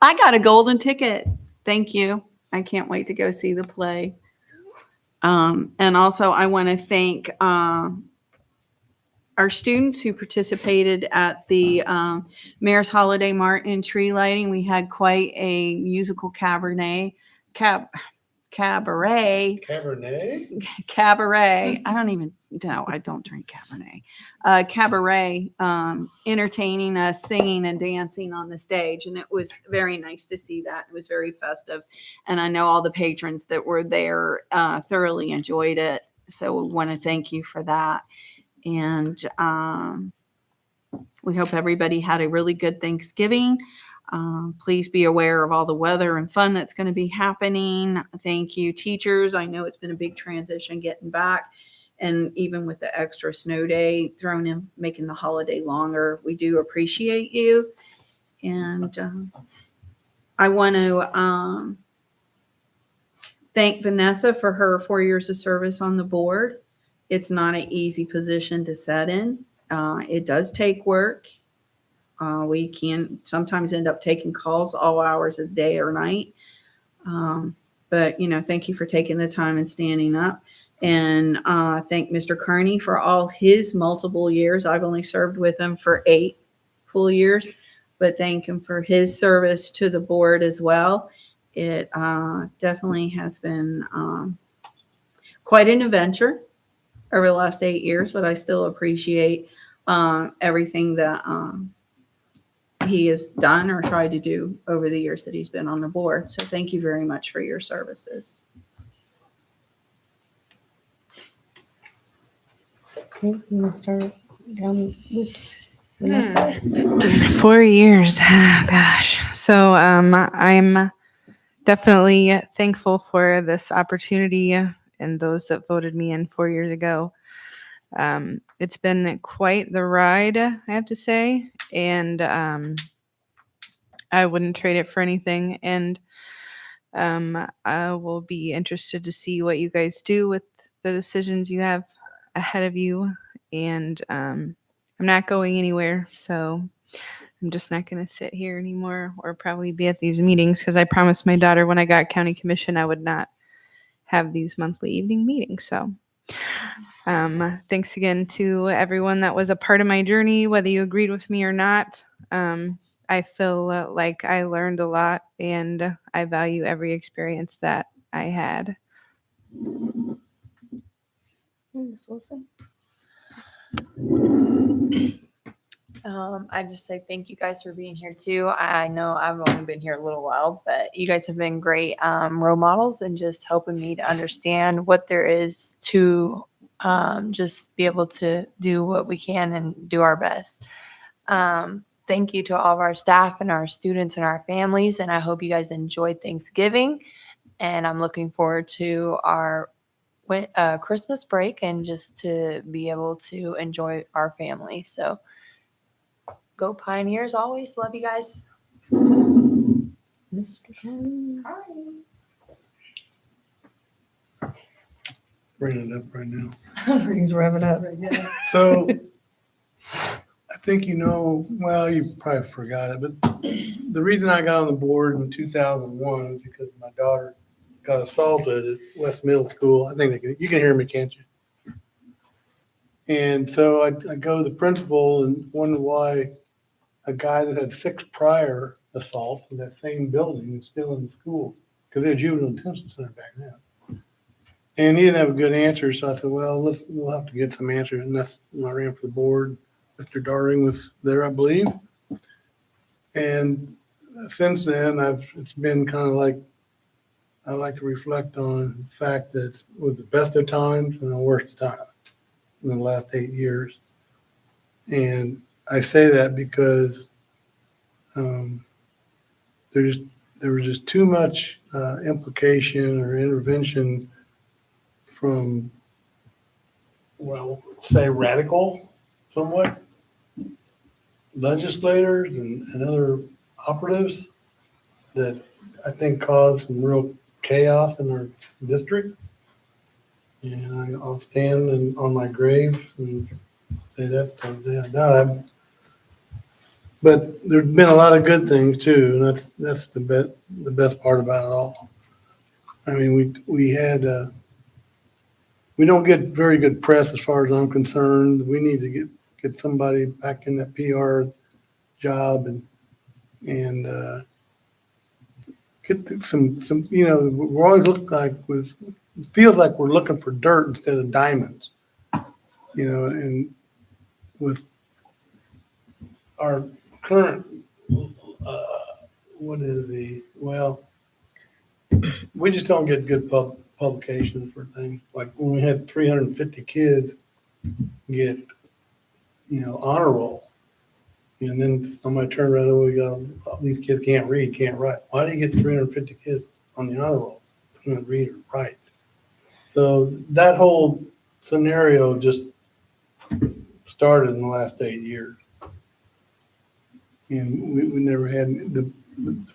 got a golden ticket. Thank you. I can't wait to go see the play. And also I want to thank our students who participated at the Mayor's Holiday Mart and tree lighting. We had quite a musical cabaret. Cabernet? Cabaret. I don't even know. I don't drink Cabernet. Cabaret, entertaining us, singing and dancing on the stage. And it was very nice to see that. It was very festive. And I know all the patrons that were there thoroughly enjoyed it. So we want to thank you for that. And we hope everybody had a really good Thanksgiving. Please be aware of all the weather and fun that's going to be happening. Thank you, teachers. I know it's been a big transition getting back. And even with the extra snow day thrown in, making the holiday longer, we do appreciate you. And I want to thank Vanessa for her 4 years of service on the board. It's not an easy position to set in. It does take work. We can sometimes end up taking calls all hours of the day or night. But, thank you for taking the time and standing up. And thank Mr. Kearney for all his multiple years. I've only served with him for 8 full years, but thank him for his service to the board as well. It definitely has been quite an adventure over the last 8 years, but I still appreciate everything that he has done or tried to do over the years that he's been on the board. So thank you very much for your services. Okay, you want to start down with Vanessa? 4 years. Oh, gosh. So I'm definitely thankful for this opportunity and those that voted me in 4 years ago. It's been quite the ride, I have to say. And I wouldn't trade it for anything. And I will be interested to see what you guys do with the decisions you have ahead of you. And I'm not going anywhere. So I'm just not going to sit here anymore or probably be at these meetings because I promised my daughter when I got county commission I would not have these monthly evening meetings. So thanks again to everyone that was a part of my journey, whether you agreed with me or not. I feel like I learned a lot and I value every experience that I had. Ms. Wilson? I just say thank you guys for being here too. I know I've only been here a little while, but you guys have been great role models and just helping me to understand what there is to just be able to do what we can and do our best. Thank you to all of our staff and our students and our families, and I hope you guys enjoyed Thanksgiving. And I'm looking forward to our Christmas break and just to be able to enjoy our family. So go Pioneers always. Love you guys. Mr. Kearney? Bring it up right now. He's revving up. So I think well, you probably forgot it, but the reason I got on the board in 2001 was because my daughter got assaulted at West Middle School. I think you can hear me, can't you? And so I go to the principal and wonder why a guy that had 6 prior assaults in that same building is still in the school, because they had juvenile detention center back then. And he didn't have a good answer, so I said, well, we'll have to get some answers. And that's when I ran for the board. Mr. Darling was there, I believe. And since then, it's been kind of like, I like to reflect on the fact that it was the best of times and the worst of times in the last 8 years. And I say that because there was just too much implication or intervention from, well, say radical somewhat legislators and other operatives that I think caused some real chaos in our district. And I'll stand on my grave and say that till the day I die. But there's been a lot of good things too, and that's the best part about it all. I mean, we don't get very good press as far as I'm concerned. We need to get somebody back in that PR job and get some, we're always feels like we're looking for dirt instead of diamonds. And with our current, we just don't get good publications for things. Like when we had 350 kids get, honor roll. And then somebody turned around and we go, all these kids can't read, can't write. Why do you get 350 kids on the honor roll? Can't read or write. So that whole scenario just started in the last 8 years. And we never had the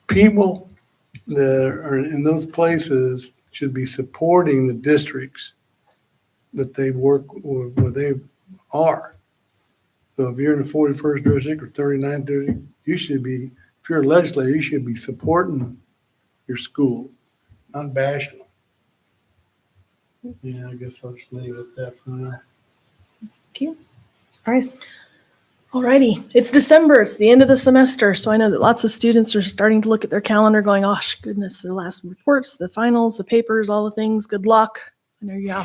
people that are in those places should be supporting the districts that they work or where they are. So if you're in the 41st district or 39th district, you should be, if you're a legislator, you should be supporting your school, not bashing them. Yeah, I guess I'll just leave it at that for now. Thank you. Ms. Price. Alrighty, it's December, it's the end of the semester, so I know that lots of students are starting to look at their calendar going, oh goodness, their last reports, the finals, the papers, all the things, good luck. I know you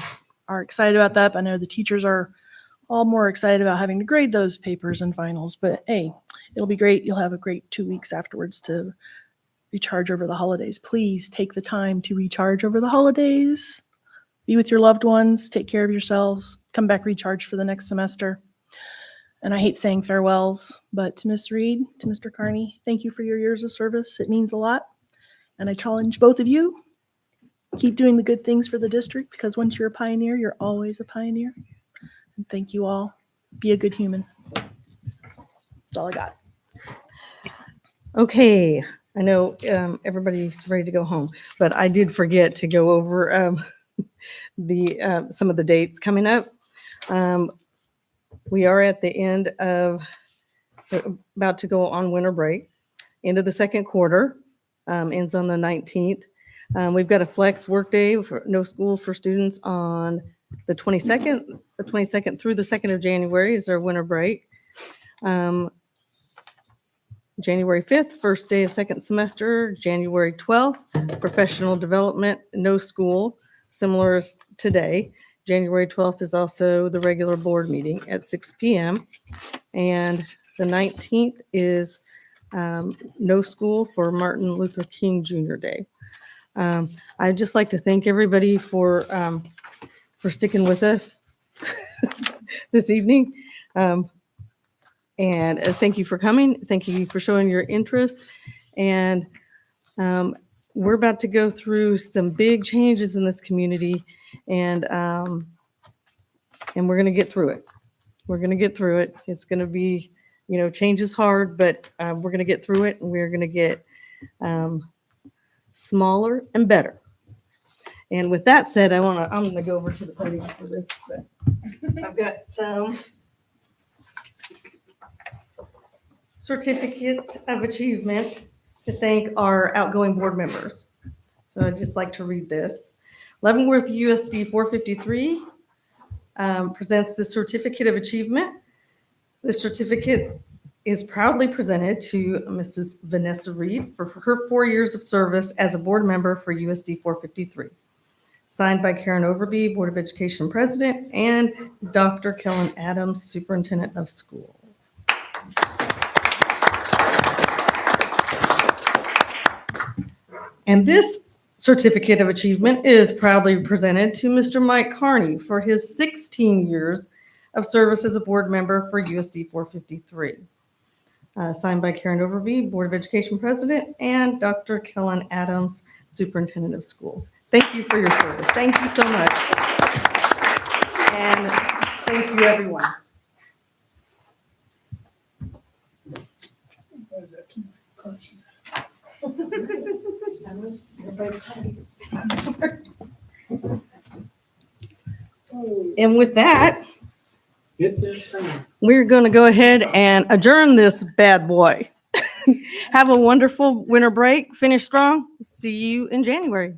are excited about that, but I know the teachers are all more excited about having to grade those papers and finals, but hey, it'll be great. You'll have a great 2 weeks afterwards to recharge over the holidays. Please take the time to recharge over the holidays. Be with your loved ones, take care of yourselves, come back recharged for the next semester. And I hate saying farewells, but to Ms. Reed, to Mr. Carney, thank you for your years of service. It means a lot. And I challenge both of you, keep doing the good things for the district, because once you're a pioneer, you're always a pioneer. And thank you all. Be a good human. That's all I got. Okay, I know everybody's ready to go home, but I did forget to go over some of the dates coming up. We are at the end of, about to go on winter break, end of the second quarter, ends on the 19th. We've got a flex work day for no school for students on the 22nd through the 2nd of January is our winter break. January 5th, first day of second semester. January 12th, professional development, no school, similar as today. January 12th is also the regular board meeting at 6 p.m. And the 19th is no school for Martin Luther King Jr. Day. I'd just like to thank everybody for sticking with us this evening. And thank you for coming. Thank you for showing your interest. And we're about to go through some big changes in this community, and we're going to get through it. We're going to get through it. It's going to be, change is hard, but we're going to get through it, and we're going to get smaller and better. And with that said, I'm going to go over to the podium for this. But I've got some certificates of achievement to thank our outgoing board members. So I'd just like to read this. Leavenworth USD 453 presents the certificate of achievement. The certificate is proudly presented to Mrs. Vanessa Reed for her 4 years of service as a board member for USD 453. Signed by Karen Overby, Board of Education President, and Dr. Kellen Adams, Superintendent of Schools. And this certificate of achievement is proudly presented to Mr. Mike Carney for his 16 years of service as a board member for USD 453. Signed by Karen Overby, Board of Education President, and Dr. Kellen Adams, Superintendent of Schools. Thank you for your service. Thank you so much. And thank you, everyone. And with that, we're going to go ahead and adjourn this bad boy. Have a wonderful winter break. Finish strong. See you in January.